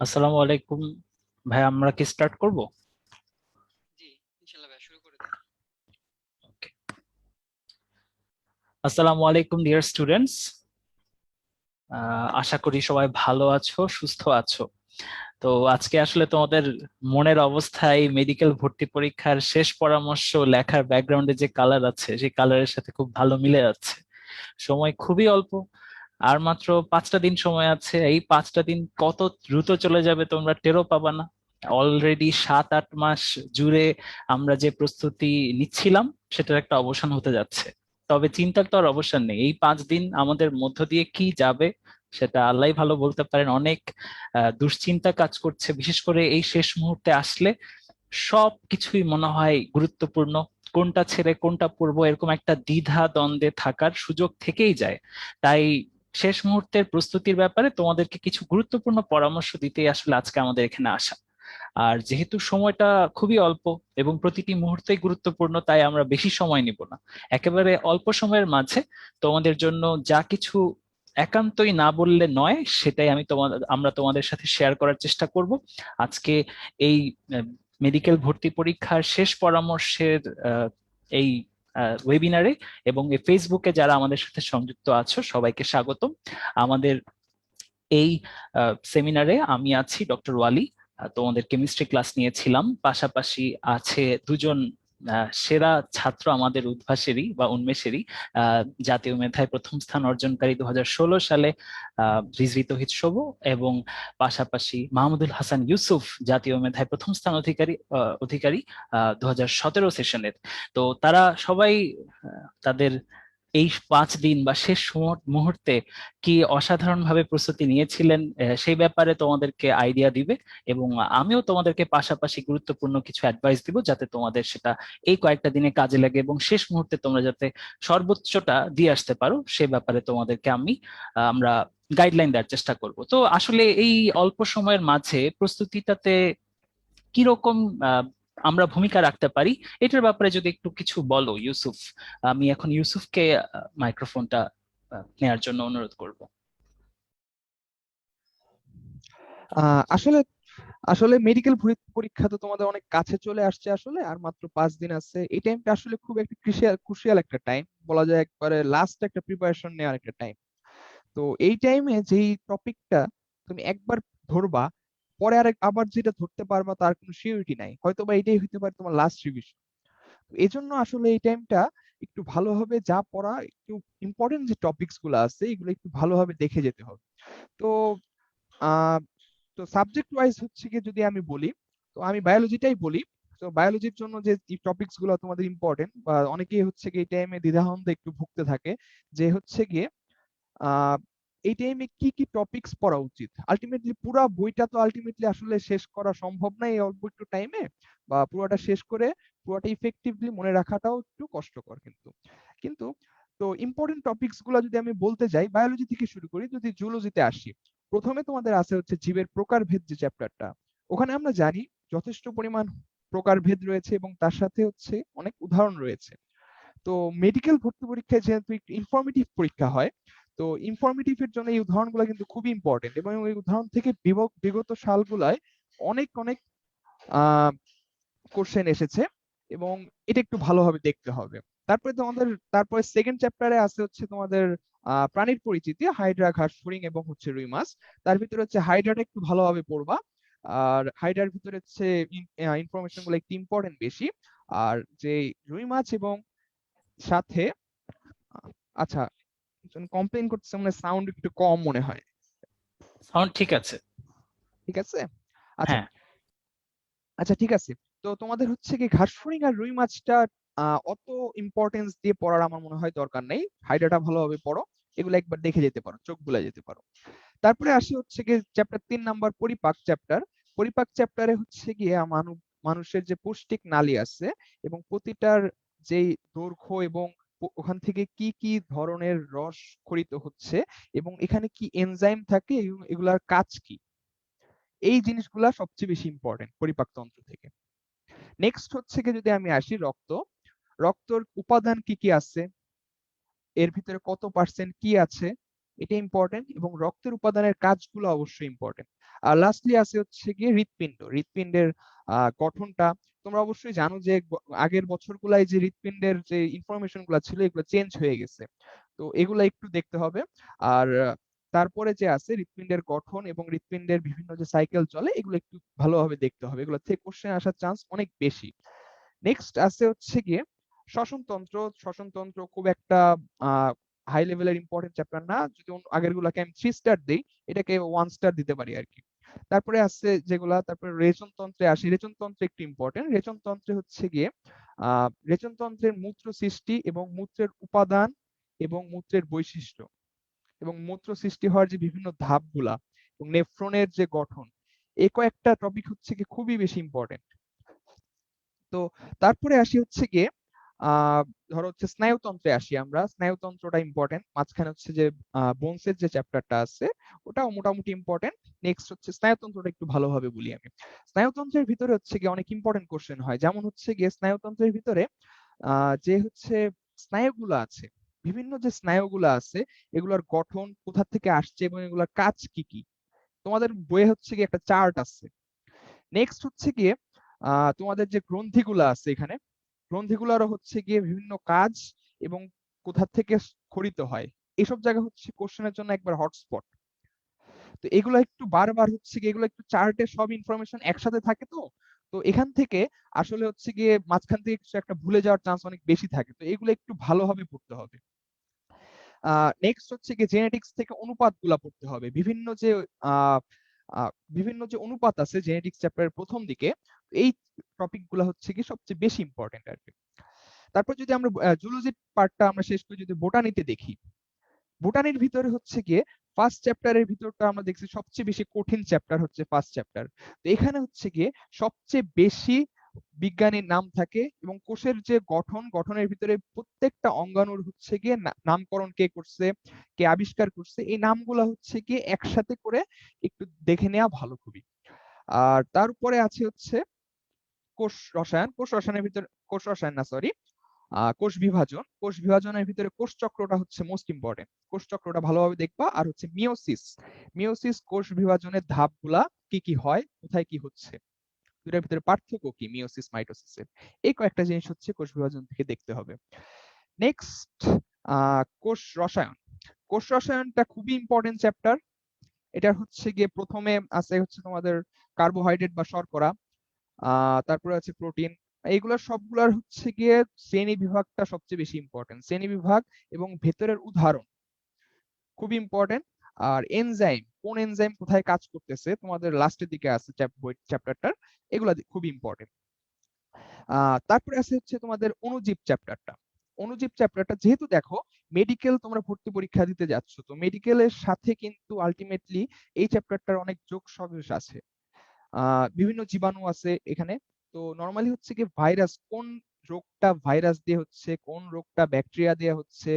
আসসালামু আলাইকুম ভাই, আমরা কি স্টার্ট করব? জি, ইনশাল্লাহ ভাই শুরু করে দেন। আসসালামু আলাইকুম ডিয়ার স্টুডেন্টস। আশা করি সবাই ভালো আছো, সুস্থ আছো। তো আজকে আসলে তোমাদের মনের অবস্থায় মেডিকেল ভর্তি পরীক্ষার শেষ পরামর্শ লেখার ব্যাকগ্রাউন্ডে যে কালার আছে সেই কালারের সাথে খুব ভালো মিলে যাচ্ছে। সময় খুবই অল্প, আর মাত্র 5টা দিন সময় আছে। এই 5টা দিন কত দ্রুত চলে যাবে তোমরা টেরও পাবা না। অলরেডি 7-8 মাস জুড়ে আমরা যে প্রস্তুতি নিচ্ছিলাম সেটার একটা অবসান হতে যাচ্ছে। তবে চিন্তার তো আর অবসান নেই, এই 5 দিন আমাদের মধ্য দিয়ে কি যাবে সেটা আল্লাহই ভালো বলতে পারেন। অনেক দুশ্চিন্তা কাজ করছে, বিশেষ করে এই শেষ মুহূর্তে আসলে সব কিছুই মনে হয় গুরুত্বপূর্ণ। কোনটা ছেড়ে কোনটা পড়বো এরকম একটা দ্বিধা দ্বন্দ্বে থাকার সুযোগ থেকেই যায়। তাই শেষ মুহূর্তের প্রস্তুতির ব্যাপারে তোমাদেরকে কিছু গুরুত্বপূর্ণ পরামর্শ দিতেই আসলে আজকে আমাদের এখানে আসা। আর যেহেতু সময়টা খুবই অল্প এবং প্রতিটি মুহূর্তেই গুরুত্বপূর্ণ, তাই আমরা বেশি সময় নিব না। একেবারে অল্প সময়ের মাঝে তোমাদের জন্য যা কিছু একান্তই না বললে নয় সেটাই আমরা তোমাদের সাথে শেয়ার করার চেষ্টা করব আজকে এই মেডিকেল ভর্তি পরীক্ষার শেষ পরামর্শের এই ওয়েবিনারে। এবং এই ফেসবুকে যারা আমাদের সাথে সংযুক্ত আছো সবাইকে স্বাগতম। আমাদের এই সেমিনারে আমি আছি ডক্টর ওয়ালি। তোমাদের কেমিস্ট্রি ক্লাস নিয়েছিলাম, পাশাপাশি আছে দুজন সেরা ছাত্র আমাদের উদ্ভাসেরই বা উন্মেষেরই। জাতীয় মেধায় প্রথম স্থান অর্জনকারী 2016 সালে রিজভী তৌহিদ শোভ, এবং পাশাপাশি মাহমুদুল হাসান ইউসুফ জাতীয় মেধায় প্রথম স্থান অধিকারী 2017 সেশনের। তো তারা সবাই তাদের এই 5 দিন বা শেষ মুহূর্তে কি অসাধারণ ভাবে প্রস্তুতি নিয়েছিলেন সেই ব্যাপারে তোমাদেরকে আইডিয়া দিবে। এবং আমিও তোমাদেরকে পাশাপাশি গুরুত্বপূর্ণ কিছু অ্যাডভাইস দিব যাতে তোমাদের সেটা এই কয়েকটা দিনে কাজে লাগে এবং শেষ মুহূর্তে তোমরা যাতে সর্বোচ্চটা দিয়ে আসতে পারো সে ব্যাপারে তোমাদেরকে আমরা গাইডলাইন দেওয়ার চেষ্টা করব। তো আসলে এই অল্প সময়ের মাঝে প্রস্তুতিটাতে কিরকম আমরা ভূমিকা রাখতে পারি এটার ব্যাপারে যদি একটু কিছু বলো ইউসুফ। আমি এখন ইউসুফকে মাইক্রোফোনটা নেয়ার জন্য অনুরোধ করব। আসলে আসলে মেডিকেল পরীক্ষা তো তোমাদের অনেক কাছে চলে আসছে আসলে, আর মাত্র 5 দিন আছে। এই টাইমটা আসলে খুব একটা ক্রুশিয়াল একটা টাইম, বলা যায় একবারে লাস্ট একটা প্রিপারেশন নেওয়ার একটা টাইম। তো এই টাইমে যেই টপিকটা তুমি একবার ধরবা, পরে আবার যেটা ধরতে পারবা তার কোনো সিউরিটি নাই, হয়তো বা এটাই হতে পারে তোমার লাস্ট রিভিশন। এই জন্য আসলে এই টাইমটা একটু ভালোভাবে যা পড়া, একটু ইম্পর্টেন্ট যে টপিকস গুলো আছে এগুলো একটু ভালোভাবে দেখে যেতে হবে। তো আহ তো সাবজেক্ট ওয়াইজ হচ্ছে কি, যদি আমি বলি, তো আমি বায়োলজিটাই বলি। তো বায়োলজির জন্য যে টপিকস গুলো তোমাদের ইম্পর্টেন্ট, বা অনেকেই হচ্ছে কি এই টাইমে দ্বিধাদ্বন্দ্বে একটু ভুগতে থাকে, যে হচ্ছে গিয়ে আহ এই টাইমে কি কি টপিকস পড়া উচিত। আলটিমেটলি পুরা বইটা তো আলটিমেটলি আসলে শেষ করা সম্ভব না এই অল্প একটু টাইমে, বা পুরোটা শেষ করে পুরোটা ইফেক্টিভলি মনে রাখাটাও একটু কষ্টকর। কিন্তু কিন্তু তো ইম্পর্টেন্ট টপিকস গুলো যদি আমি বলতে যাই, বায়োলজি থেকে শুরু করি, যদি জুলজিতে আসি, প্রথমে তোমাদের আছে হচ্ছে জীবের প্রকারভেদ যে চ্যাপ্টারটা। ওখানে আমরা জানি যথেষ্ট পরিমাণ প্রকারভেদ রয়েছে এবং তার সাথে হচ্ছে অনেক উদাহরণ রয়েছে। তো মেডিকেল ভর্তি পরীক্ষায় যেহেতু একটু ইনফরমেটিভ পরীক্ষা হয়, তো ইনফরমেটিভ এর জন্য এই উদাহরণগুলো কিন্তু খুবই ইম্পর্টেন্ট, এবং এই উদাহরণ থেকে বিগত সালগুলায় অনেক অনেক আহ কোশ্চেন এসেছে, এবং এটা একটু ভালোভাবে দেখতে হবে। তারপরে সেকেন্ড চ্যাপ্টারে আছে হচ্ছে তোমাদের প্রাণীর পরিচিতি, হাইড্রা, ঘাসফড়িং এবং হচ্ছে রুই মাছ। তার ভিতরে হচ্ছে হাইড্রাটা একটু ভালোভাবে পড়বা, আর হাইড্রার ভিতরে হচ্ছে ইনফরমেশন গুলো একটু ইম্পর্টেন্ট বেশি। আর যে রুই মাছ এবং সাথে আচ্ছা, কমপ্লেন করতেছে, মানে সাউন্ড একটু কম মনে হয়। সাউন্ড ঠিক আছে? ঠিক আছে, আচ্ছা। হ্যাঁ। আচ্ছা, ঠিক আছে। তো তোমাদের হচ্ছে কি ঘাসফড়িং আর রুই মাছটা অত ইম্পর্টেন্স দিয়ে পড়ার আমার মনে হয় দরকার নেই। হাইড্রাটা ভালোভাবে পড়ো, এগুলো একবার দেখে যেতে পারো, চোখ বুলাই যেতে পারো। তারপরে আসি হচ্ছে গিয়ে চ্যাপ্টার 3 নাম্বার, পরিপাক চ্যাপ্টার। পরিপাক চ্যাপ্টারে হচ্ছে গিয়ে মানুষের যে পৌষ্টিক নালী আছে, এবং প্রতিটার যেই দৈর্ঘ্য, এবং ওখান থেকে কি কি ধরনের রস খরিত হচ্ছে, এবং এখানে কি এনজাইম থাকে এবং এগুলার কাজ কি, এই জিনিসগুলা সবচেয়ে বেশি ইম্পর্টেন্ট পরিপাকতন্ত্র থেকে। নেক্সট হচ্ছে কি, যদি আমি আসি রক্তর উপাদান কি কি আছে, এর ভিতরে কত পার্সেন্ট কি আছে, এটা ইম্পর্টেন্ট, এবং রক্তের উপাদানের কাজগুলো অবশ্যই ইম্পর্টেন্ট। আর লাস্টলি আছে হচ্ছে গিয়ে হৃৎপিণ্ড। হৃৎপিণ্ডের গঠনটা তোমরা অবশ্যই জানো যে আগের বছরগুলাই যে হৃৎপিণ্ডের যে ইনফরমেশন গুলা ছিল এগুলো চেঞ্জ হয়ে গেছে, তো এগুলো একটু দেখতে হবে। আর তারপরে যে আছে হৃৎপিণ্ডের গঠন এবং হৃৎপিণ্ডের বিভিন্ন যে সাইকেল চলে এগুলো একটু ভালোভাবে দেখতে হবে, এগুলো থেকে কোশ্চেন আসার চান্স অনেক বেশি। নেক্সট আছে হচ্ছে গিয়ে শ্বসনতন্ত্র। শ্বসনতন্ত্র খুব একটা হাই লেভেলের ইম্পর্টেন্ট চ্যাপ্টার না, যদি আগের গুলাকে আমি 3 স্টার দিই, এটাকে 1 স্টার দিতে পারি আর কি। তারপরে আছে যেগুলা, তারপরে রেচনতন্ত্রে আসি। রেচনতন্ত্র একটু ইম্পর্টেন্ট। রেচনতন্ত্রে হচ্ছে গিয়ে রেচনতন্ত্রের মূত্র সৃষ্টি এবং মূত্রের উপাদান এবং মূত্রের বৈশিষ্ট্য এবং মূত্র সৃষ্টি হওয়ার যে বিভিন্ন ধাপগুলা এবং নেফ্রনের যে গঠন, এই কয়েকটা টপিক হচ্ছে কি খুবই বেশি ইম্পর্টেন্ট। তো তারপরে আসি হচ্ছে গিয়ে ধরো হচ্ছে স্নায়ুতন্ত্রে আসি আমরা। স্নায়ুতন্ত্রটা ইম্পর্টেন্ট। মাঝখানে হচ্ছে যে বোনসের যে চ্যাপ্টারটা আছে ওটাও মোটামুটি ইম্পর্টেন্ট। নেক্সট হচ্ছে স্নায়ুতন্ত্রটা একটু ভালোভাবে বলি আমি। স্নায়ুতন্ত্রের ভিতরে হচ্ছে গিয়ে অনেক ইম্পর্টেন্ট কোশ্চেন হয়, যেমন হচ্ছে গিয়ে স্নায়ুতন্ত্রের ভিতরে যে হচ্ছে স্নায়ুগুলো আছে, বিভিন্ন যে স্নায়ুগুলো আছে এগুলোর গঠন কোথা থেকে আসছে এবং এগুলোর কাজ কি কি, তোমাদের বইয়ে হচ্ছে গিয়ে একটা চার্ট আছে। নেক্সট হচ্ছে গিয়ে তোমাদের যে গ্রন্থিগুলো আছে এখানে, গ্রন্থিগুলোরও হচ্ছে গিয়ে বিভিন্ন কাজ এবং কোথা থেকে খরিত হয়, এসব জায়গা হচ্ছে কোশ্চেনের জন্য একবার হটস্পট। তো এগুলো একটু বারবার হচ্ছে গিয়ে এগুলো একটু চার্টে সব ইনফরমেশন একসাথে থাকে, তো তো এখান থেকে আসলে হচ্ছে গিয়ে মাঝখান থেকে কিছু একটা ভুলে যাওয়ার চান্স অনেক বেশি থাকে, তো এগুলো একটু ভালোভাবে পড়তে হবে। নেক্সট হচ্ছে গিয়ে জেনেটিক্স থেকে অনুপাত গুলা পড়তে হবে। আহ বিভিন্ন যে অনুপাত আছে জেনেটিক্স চ্যাপ্টারের প্রথম দিকে, এই টপিক গুলা হচ্ছে কি সবচেয়ে বেশি ইম্পর্টেন্ট আর কি। তারপর যদি আমরা জুলজির পার্টটা আমরা শেষ করে যদি বোটানিতে দেখি, বোটানির ভিতরে হচ্ছে গিয়ে ফার্স্ট চ্যাপ্টারের ভিতরটা আমরা দেখছি সবচেয়ে বেশি কঠিন চ্যাপ্টার হচ্ছে ফার্স্ট চ্যাপ্টার। তো এখানে হচ্ছে গিয়ে সবচেয়ে বেশি বিজ্ঞানীর নাম থাকে এবং কোষের যে গঠনের ভিতরে প্রত্যেকটা অঙ্গাণুর হচ্ছে গিয়ে নামকরণ কে করছে, কে আবিষ্কার করছে, এই নামগুলা হচ্ছে গিয়ে একসাথে করে একটু দেখে নেওয়া ভালো খুবই। আর তার উপরে আছে হচ্ছে কোষ রসায়ন। কোষ রসায়নের ভিতরে, কোষ রসায়ন না সরি, কোষ বিভাজন। কোষ বিভাজনের ভিতরে কোষ চক্রটা হচ্ছে মোস্ট ইম্পর্টেন্ট। কোষ চক্রটা ভালোভাবে দেখবা। আর হচ্ছে মিওসিস। মিওসিস কোষ বিভাজনের ধাপগুলা কি কি হয়, কোথায় কি হচ্ছে, দুটার ভিতরে পার্থক্য কি মিওসিস মাইটোসিসের, এই কয়েকটা জিনিস হচ্ছে কোষ বিভাজন থেকে দেখতে হবে। নেক্সট কোষ রসায়ন। কোষ রসায়নটা খুবই ইম্পর্টেন্ট চ্যাপ্টার। এটা হচ্ছে গিয়ে প্রথমে আছে হচ্ছে তোমাদের কার্বোহাইড্রেট বা শর্করা, তারপরে আছে প্রোটিন। এইগুলোর সবগুলার হচ্ছে গিয়ে শ্রেণী বিভাগটা সবচেয়ে বেশি ইম্পর্টেন্ট। শ্রেণী বিভাগ এবং ভেতরের উদাহরণ খুব ইম্পর্টেন্ট। আর এনজাইম, কোন এনজাইম কোথায় কাজ করতেছে তোমাদের লাস্টের দিকে আছে চ্যাপ্টারটার, এগুলা খুব ইম্পর্টেন্ট। তারপরে আছে হচ্ছে তোমাদের অণুজীব চ্যাপ্টারটা। অণুজীব চ্যাপ্টারটা যেহেতু দেখো মেডিকেল তোমরা ভর্তি পরীক্ষা দিতে যাচ্ছ, তো মেডিকেলের সাথে কিন্তু আলটিমেটলি এই চ্যাপ্টারটার অনেক যোগ সদৃশ আছে। বিভিন্ন জীবাণু আছে এখানে। তো নর্মালি হচ্ছে কি ভাইরাস, কোন রোগটা ভাইরাস দিয়ে হচ্ছে, কোন রোগটা ব্যাকটেরিয়া দিয়ে হচ্ছে,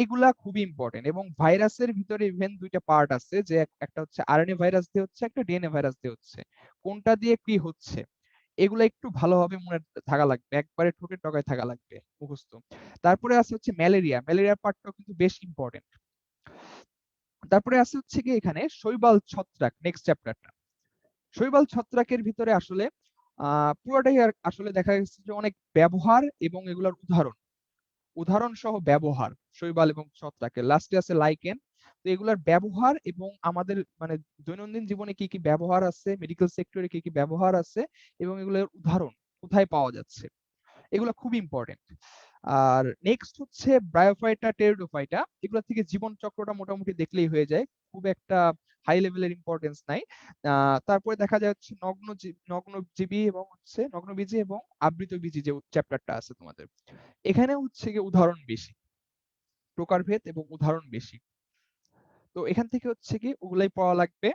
এগুলা খুবই ইম্পর্টেন্ট। এবং ভাইরাসের ভিতরে ইভেন দুইটা পার্ট আছে, যে একটা হচ্ছে আরএনএ ভাইরাস দিয়ে হচ্ছে, একটা ডিএনএ ভাইরাস দিয়ে হচ্ছে, কোনটা দিয়ে কি হচ্ছে এগুলো একটু ভালোভাবে মনে থাকা লাগবে, একবারে ঠোঁটে টকায় থাকা লাগবে মুখস্থ। তারপরে আছে হচ্ছে ম্যালেরিয়া। ম্যালেরিয়ার পার্টটাও কিন্তু বেশ ইম্পর্টেন্ট। তারপরে আছে হচ্ছে কি এখানে শৈবাল ছত্রাক, নেক্সট চ্যাপ্টারটা। শৈবাল ছত্রাকের ভিতরে আসলে পুরোটাই আসলে দেখা গেছে যে অনেক ব্যবহার এবং এগুলোর উদাহরণ, উদাহরণ সহ ব্যবহার শৈবাল এবং ছত্রাকের। লাস্টে আছে লাইকেন। তো এগুলার ব্যবহার এবং আমাদের মানে দৈনন্দিন জীবনে কি কি ব্যবহার আছে, মেডিকেল সেক্টরে কি কি ব্যবহার আছে এবং এগুলোর উদাহরণ কোথায় পাওয়া যাচ্ছে, এগুলো খুব ইম্পর্টেন্ট। আর নেক্সট হচ্ছে ব্রায়োফাইটা, টেরিডোফাইটা। এগুলো থেকে জীবন চক্রটা মোটামুটি দেখলেই হয়ে যায়, খুব একটা হাই লেভেলের ইম্পর্টেন্স নাই। তারপরে দেখা যায় হচ্ছে নগ্নজীবী এবং হচ্ছে নগ্নবীজী এবং আবৃতবীজী যে চ্যাপ্টারটা আছে তোমাদের, এখানে হচ্ছে গিয়ে উদাহরণ বেশি, প্রকারভেদ এবং উদাহরণ বেশি। তো এখান থেকে হচ্ছে কি ওগুলাই পড়া লাগবে।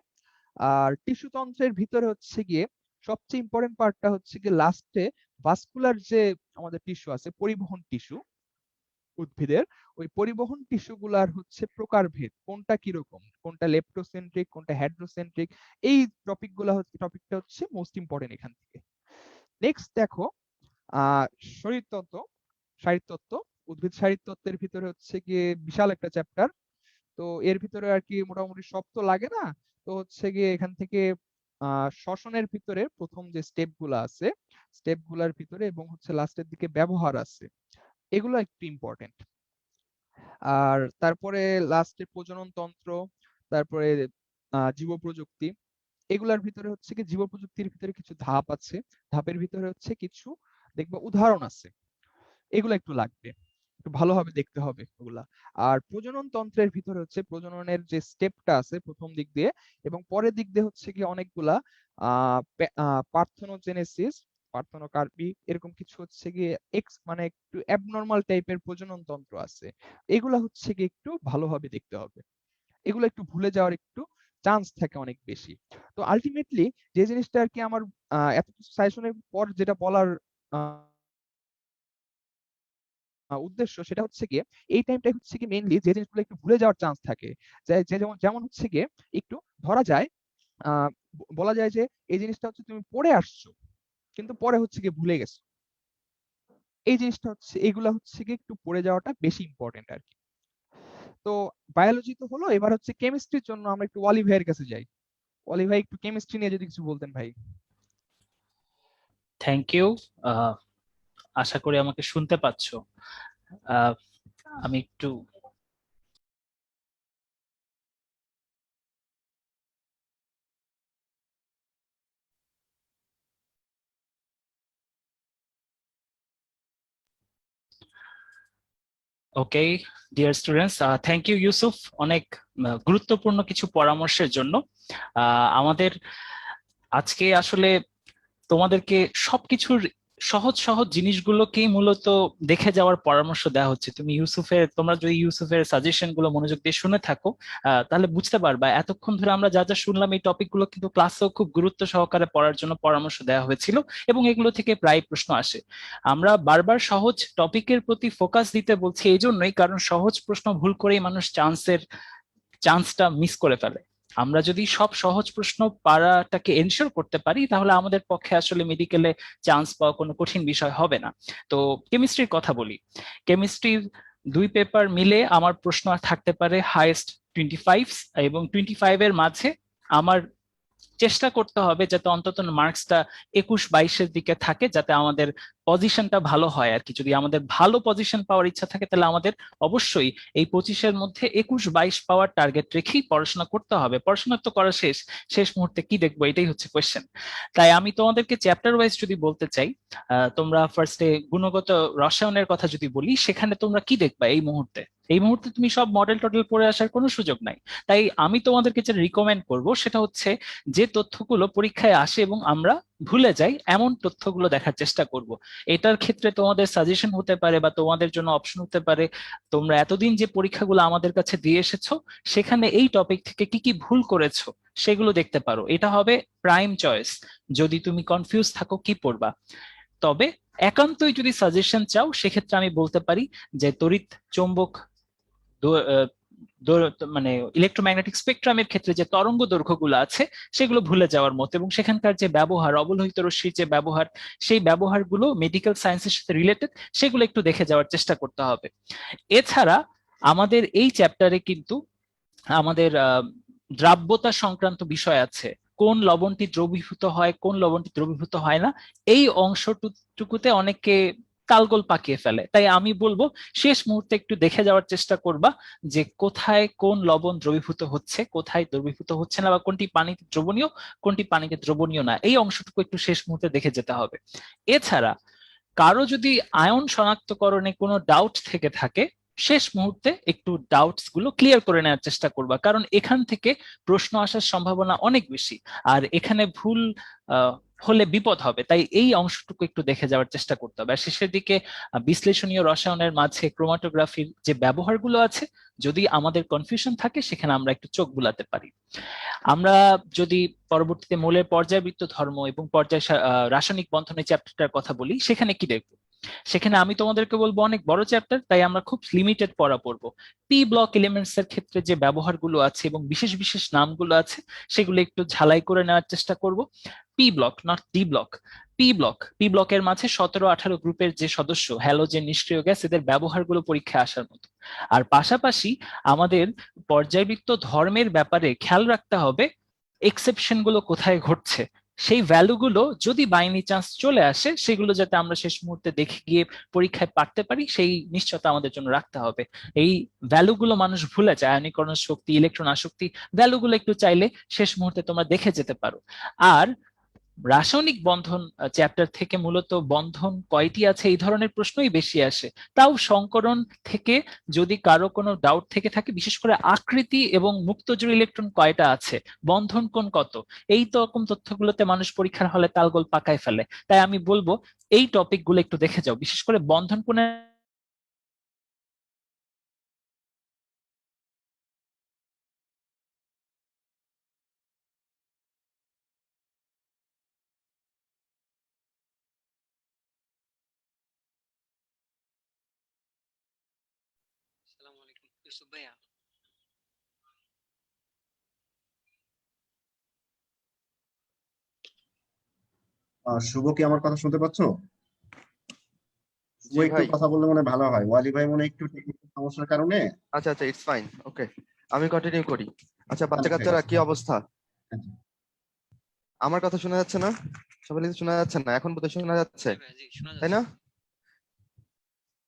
আর টিস্যু তন্ত্রের ভিতরে হচ্ছে গিয়ে সবচেয়ে ইম্পর্টেন্ট পার্টটা হচ্ছে গিয়ে লাস্টে ভাস্কুলার যে আমাদের টিস্যু আছে, পরিবহন টিস্যু উদ্ভিদের, ওই পরিবহন টিস্যু গুলার হচ্ছে প্রকারভেদ, কোনটা কিরকম, কোনটা লেপ্টোসেন্ট্রিক, কোনটা হেড্রোসেন্ট্রিক, এই টপিকটা হচ্ছে মোস্ট ইম্পর্টেন্ট এখান থেকে। নেক্সট দেখো আহ শরীরতত্ত্ব, শারীরতত্ত্ব। উদ্ভিদ শারীরতত্ত্বের ভিতরে হচ্ছে গিয়ে বিশাল একটা চ্যাপ্টার। তো এর ভিতরে আর কি মোটামুটি সব তো লাগে না, তো হচ্ছে গিয়ে এখান থেকে শ্বসনের ভিতরে প্রথম যে স্টেপ গুলা আছে, স্টেপ গুলার ভিতরে এবং হচ্ছে লাস্টের দিকে ব্যবহার আছে, এগুলো একটু ইম্পর্টেন্ট। আর তারপরে লাস্টে প্রজনন তন্ত্র, তারপরে জীব প্রযুক্তি, এগুলার ভিতরে হচ্ছে কি জীব প্রযুক্তির ভিতরে কিছু ধাপ আছে, ধাপের ভিতরে হচ্ছে কিছু দেখবে উদাহরণ আছে, এগুলো একটু লাগবে, একটু ভালোভাবে দেখতে হবে ওগুলা। আর প্রজনন তন্ত্রের ভিতরে হচ্ছে প্রজননের যে স্টেপটা আছে প্রথম দিক দিয়ে, এবং পরের দিক দিয়ে হচ্ছে কি অনেকগুলা পার্থেনোজেনেসিস, পার্থেনোকার্পি, এরকম কিছু হচ্ছে গিয়ে এক্স মানে একটু অ্যাবনর্মাল টাইপের প্রজনন তন্ত্র আছে, এগুলা হচ্ছে কি একটু ভালোভাবে দেখতে হবে, এগুলো একটু ভুলে যাওয়ার একটু চান্স থাকে অনেক বেশি। তো আলটিমেটলি যে জিনিসটা আর কি আমার এত কিছু সাজেশনের পর যেটা বলার উদ্দেশ্য, সেটা হচ্ছে গিয়ে এই টাইমটা হচ্ছে কি মেইনলি যে জিনিসগুলো একটু ভুলে যাওয়ার চান্স থাকে, যেমন যেমন হচ্ছে গিয়ে একটু ধরা যায়, বলা যায় যে এই জিনিসটা হচ্ছে তুমি পড়ে আসছো কিন্তু পরে হচ্ছে গিয়ে ভুলে গেছো, এই জিনিসটা হচ্ছে, এগুলা হচ্ছে গিয়ে একটু পড়ে যাওয়াটা বেশি ইম্পর্টেন্ট আর কি। তো বায়োলজি তো হলো, এবার হচ্ছে কেমিস্ট্রির জন্য আমরা একটু ওয়ালি ভাইয়ের কাছে যাই। ওয়ালি ভাই, একটু কেমিস্ট্রি নিয়ে যদি কিছু বলতেন ভাই। Thank you. আশা করি আমাকে শুনতে পাচ্ছো। আহ, আমি একটু okay. Dear students, thank you Yusuf, অনেক গুরুত্বপূর্ণ কিছু পরামর্শের জন্য। আমাদের আজকে আসলে তোমাদেরকে সবকিছুর সহজ সহজ জিনিসগুলোকেই মূলত দেখে যাওয়ার পরামর্শ দেওয়া হচ্ছে। তোমরা যদি ইউসুফের সাজেশন গুলো মনোযোগ দিয়ে শুনে থাকো, তাহলে বুঝতে পারবা এতক্ষণ ধরে আমরা যা যা শুনলাম এই টপিক গুলো কিন্তু ক্লাসেও খুব গুরুত্ব সহকারে পড়ার জন্য পরামর্শ দেওয়া হয়েছিল, এবং এগুলো থেকে প্রায় প্রশ্ন আসে। আমরা বারবার সহজ টপিকের প্রতি ফোকাস দিতে বলছি এই জন্যই, কারণ সহজ প্রশ্ন ভুল করেই মানুষ চান্সটা মিস করে ফেলে। আমরা যদি সব সহজ প্রশ্ন পারাটাকে এনশিওর করতে পারি, তাহলে আমাদের পক্ষে আসলে মেডিকেলে চান্স পাওয়া কোনো কঠিন বিষয় হবে না। তো কেমিস্ট্রির কথা বলি। কেমিস্ট্রির 2 পেপার মিলে আমার প্রশ্ন থাকতে পারে হাইয়েস্ট 25, এবং 25-এর মাঝে আমার চেষ্টা করতে হবে যাতে অন্তত মার্কসটা 21-22-এর দিকে থাকে, যাতে আমাদের পজিশনটা ভালো হয় আর কি। যদি আমাদের ভালো পজিশন পাওয়ার ইচ্ছা থাকে, তাহলে আমাদের অবশ্যই এই 25-এর মধ্যে 21-22 পাওয়ার টার্গেট রেখেই পড়াশোনা করতে হবে। পড়াশোনা তো করা শেষ, শেষ মুহূর্তে কি দেখবো এটাই হচ্ছে কোয়েশ্চেন। তাই আমি তোমাদেরকে চ্যাপ্টার ওয়াইজ যদি বলতে চাই, তোমরা ফার্স্টে গুণগত রসায়নের কথা যদি বলি, সেখানে তোমরা কি দেখবা এই মুহূর্তে? এই মুহূর্তে তুমি সব মডেল টডেল পড়ে আসার কোনো সুযোগ নাই। তাই আমি তোমাদেরকে যেটা রিকমেন্ড করব সেটা হচ্ছে, যে তথ্যগুলো পরীক্ষায় আসে এবং আমরা ভুলে যাই এমন তথ্যগুলো দেখার চেষ্টা করব। এটার ক্ষেত্রে তোমাদের সাজেশন হতে পারে বা তোমাদের জন্য অপশন হতে পারে, তোমরা এতদিন যে পরীক্ষাগুলো আমাদের কাছে দিয়ে এসেছো সেখানে এই টপিক থেকে কি কি ভুল করেছো সেগুলো দেখতে পারো। এটা হবে প্রাইম চয়েস যদি তুমি কনফিউজ থাকো কি পড়বা। তবে একান্তই যদি সাজেশন চাও, সেক্ষেত্রে আমি বলতে পারি যে তড়িৎ চৌম্বক মানে ইলেকট্রোম্যাগনেটিক স্পেকট্রামের ক্ষেত্রে যে তরঙ্গ দৈর্ঘ্যগুলো আছে সেগুলো ভুলে যাওয়ার মতো, এবং সেখানকার যে ব্যবহার, অবলোহিত রশ্মির যে ব্যবহার, সেই ব্যবহারগুলো মেডিকেল সায়েন্সের সাথে রিলেটেড, সেগুলো একটু দেখে যাওয়ার চেষ্টা করতে হবে। এছাড়া আমাদের এই চ্যাপ্টারে কিন্তু আমাদের দ্রাব্যতা সংক্রান্ত বিষয় আছে। কোন লবণটি দ্রবীভূত হয়, কোন লবণটি দ্রবীভূত হয় না, এই অংশটুকুতে অনেকে তালগোল পাকিয়ে ফেলে। তাই আমি বলবো শেষ মুহূর্তে একটু দেখে যাওয়ার চেষ্টা করবা যে কোথায় কোন লবণ দ্রবীভূত হচ্ছে, কোথায় দ্রবীভূত হচ্ছে না, বা কোনটি পানিতে দ্রবণীয়, কোনটি পানিতে দ্রবণীয় না, এই অংশটুকু একটু শেষ মুহূর্তে দেখে যেতে হবে। এছাড়া কারো যদি আয়ন শনাক্তকরণে কোনো ডাউট থেকে থাকে, শেষ মুহূর্তে একটু ডাউটস গুলো ক্লিয়ার করে নেওয়ার চেষ্টা করবা, কারণ এখান থেকে প্রশ্ন আসার সম্ভাবনা অনেক বেশি, আর এখানে ভুল হলে বিপদ হবে। তাই এই অংশটুকু একটু দেখে যাওয়ার চেষ্টা করতে হবে। আর শেষের দিকে বিশ্লেষণীয় রসায়নের মাঝে ক্রোমাটোগ্রাফির যে ব্যবহারগুলো আছে, যদি আমাদের কনফিউশন থাকে সেখানে আমরা একটু চোখ বুলাতে পারি। আমরা যদি পরবর্তীতে মৌলের পর্যায়বৃত্ত ধর্ম এবং রাসায়নিক বন্ধনের চ্যাপ্টারটার কথা বলি, সেখানে কি দেখবো? সেখানে আমি তোমাদেরকে বলবো অনেক বড় চ্যাপ্টার, তাই আমরা খুব লিমিটেড পড়া পড়বো। পি ব্লক এলিমেন্টস এর ক্ষেত্রে যে ব্যবহারগুলো আছে এবং বিশেষ বিশেষ নামগুলো আছে, সেগুলো একটু ঝালাই করে নেওয়ার চেষ্টা করব। P block, not D block. P ব্লকের মাঝে 17-18 গ্রুপের যে সদস্য, হ্যালোজেন, নিষ্ক্রিয় গ্যাস, এদের ব্যবহারগুলো পরীক্ষায় আসার মতো। আর পাশাপাশি আমাদের পর্যায়বৃত্ত ধর্মের ব্যাপারে খেয়াল রাখতে হবে এক্সেপশন গুলো কোথায় ঘটছে, সেই ভ্যালুগুলো যদি বাই এনি চান্স চলে আসে সেগুলো যাতে আমরা শেষ মুহূর্তে দেখে গিয়ে পরীক্ষায় পারতে পারি সেই নিশ্চয়তা আমাদের জন্য রাখতে হবে। এই ভ্যালুগুলো মানুষ ভুলে যায়, আয়নীকরণ শক্তি, ইলেকট্রন আসক্তি, ভ্যালুগুলো একটু চাইলে শেষ মুহূর্তে তোমরা দেখে যেতে পারো। আর রাসায়নিক বন্ধন চ্যাপ্টার থেকে মূলত বন্ধন কয়টি আছে এই ধরনের প্রশ্নই বেশি আসে। তাও সংকরণ থেকে যদি কারো কোনো ডাউট থেকে থাকে, বিশেষ করে আকৃতি এবং মুক্তজোড় ইলেকট্রন কয়টা আছে, বন্ধন কোণ কত, এই তো রকম তথ্যগুলোতে মানুষ পরীক্ষার হলে তালগোল পাকায় ফেলে। তাই আমি বলবো এই টপিকগুলো একটু দেখে যাও, বিশেষ করে বন্ধন কোণের। আসসালামু আলাইকুম ইউসুফ ভাইয়া। শুভ, কি আমার কথা শুনতে পাচ্ছো? শুভ, জি একটু ভাই। কথা বললে মনে হয় ভালো হয়। ওয়ালি ভাই মনে হয় একটু টেকনিক্যাল সমস্যার কারণে। আচ্ছা আচ্ছা, ইটস ফাইন, ওকে, আমি কন্টিনিউ করি। আচ্ছা, বাচ্চা আচ্ছা, ঠিক কাচ্চারা আছে। কি অবস্থা? আমার কথা শোনা যাচ্ছে না? সবাই কিছু শোনা যাচ্ছে না? এখন বোধহয় শোনা যাচ্ছে, জি ভাইয়া, জি শোনা তাই যাচ্ছে। না?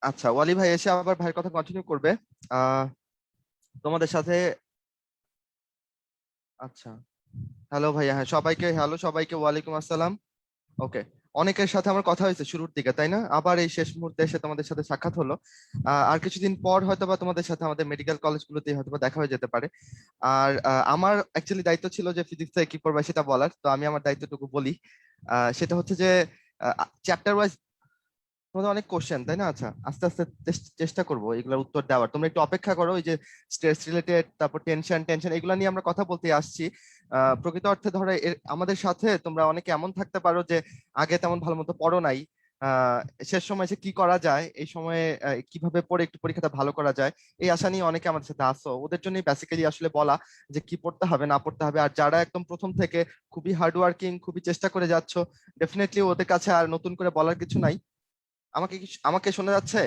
আচ্ছা, ওয়ালি ভাই এসে আবার ভাইয়ের কথা কন্টিনিউ করবে। আহ তোমাদের সাথে, আচ্ছা, হ্যালো ভাইয়া, হ্যাঁ সবাইকে হ্যালো, সবাইকে ওয়ালাইকুম আসসালাম। ওকে, অনেকের সাথে আমার কথা হয়েছে শুরুর দিকে, তাই না? আবার এই শেষ মুহূর্তে এসে তোমাদের সাথে সাক্ষাৎ হলো। আর কিছুদিন পর হয়তোবা তোমাদের সাথে আমাদের মেডিকেল কলেজগুলোতে হয়তোবা দেখা হয়ে যেতে পারে। আর আমার অ্যাকচুয়ালি দায়িত্ব ছিল যে ফিজিক্সে কি করবে সেটা বলার, তো আমি আমার দায়িত্বটুকু বলি। সেটা হচ্ছে যে চ্যাপ্টার ওয়াইজ তোমাদের অনেক কোশ্চেন, তাই না? আচ্ছা, আস্তে আস্তে চেষ্টা করবো এগুলোর উত্তর দেওয়ার। তোমরা একটু অপেক্ষা করো। ওই যে স্ট্রেস রিলেটেড, তারপর টেনশন টেনশন এগুলো নিয়ে আমরা কথা বলতে আসছি। প্রকৃত অর্থে ধরো আমাদের সাথে তোমরা অনেকে এমন থাকতে পারো যে আগে তেমন ভালো মতো পড়ো নাই। আহ শেষ সময় যে কি করা যায়, এই সময়ে কিভাবে পড়ে একটু পরীক্ষাটা ভালো করা যায়, এই আশা নিয়ে অনেকে আমাদের সাথে আসো। ওদের জন্যই বেসিক্যালি আসলে বলা যে কি পড়তে হবে না পড়তে হবে। আর যারা একদম প্রথম থেকে খুবই হার্ড ওয়ার্কিং, খুবই চেষ্টা করে যাচ্ছ, ডেফিনেটলি ওদের কাছে আর নতুন করে বলার কিছু নাই। আমাকে শোনা যাচ্ছে?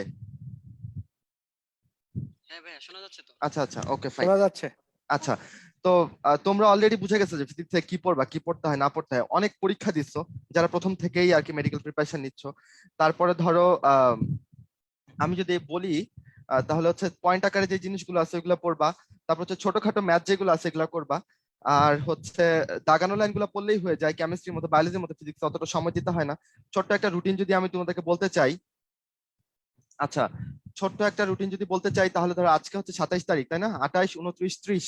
হ্যাঁ ভাইয়া শোনা যাচ্ছে তো। আচ্ছা আচ্ছা, ওকে ফাইন। শোনা যাচ্ছে। আচ্ছা, তো তোমরা অলরেডি বুঝে গেছো যে ফিজিক্স থেকে কি পড়বা, কি পড়তে হয় না পড়তে হয়। অনেক পরীক্ষা দিচ্ছ যারা প্রথম থেকেই আর কি মেডিকেল প্রিপারেশন নিচ্ছ। তারপরে ধরো আমি যদি বলি তাহলে হচ্ছে পয়েন্ট আকারে যে জিনিসগুলো আছে ওগুলো পড়বা। তারপর হচ্ছে ছোটখাটো ম্যাথ যেগুলো আছে এগুলো করবা। আর হচ্ছে দাগানো লাইন গুলো পড়লেই হয়ে যায়। কেমিস্ট্রির মতো, বায়োলজির মতো ফিজিক্স অতটা সময় দিতে হয় না। ছোট্ট একটা রুটিন যদি আমি তোমাদেরকে বলতে চাই, আচ্ছা, ছোট্ট একটা রুটিন যদি বলতে চাই তাহলে ধরো আজকে হচ্ছে 27 তারিখ, তাই না? 28, 29, 30,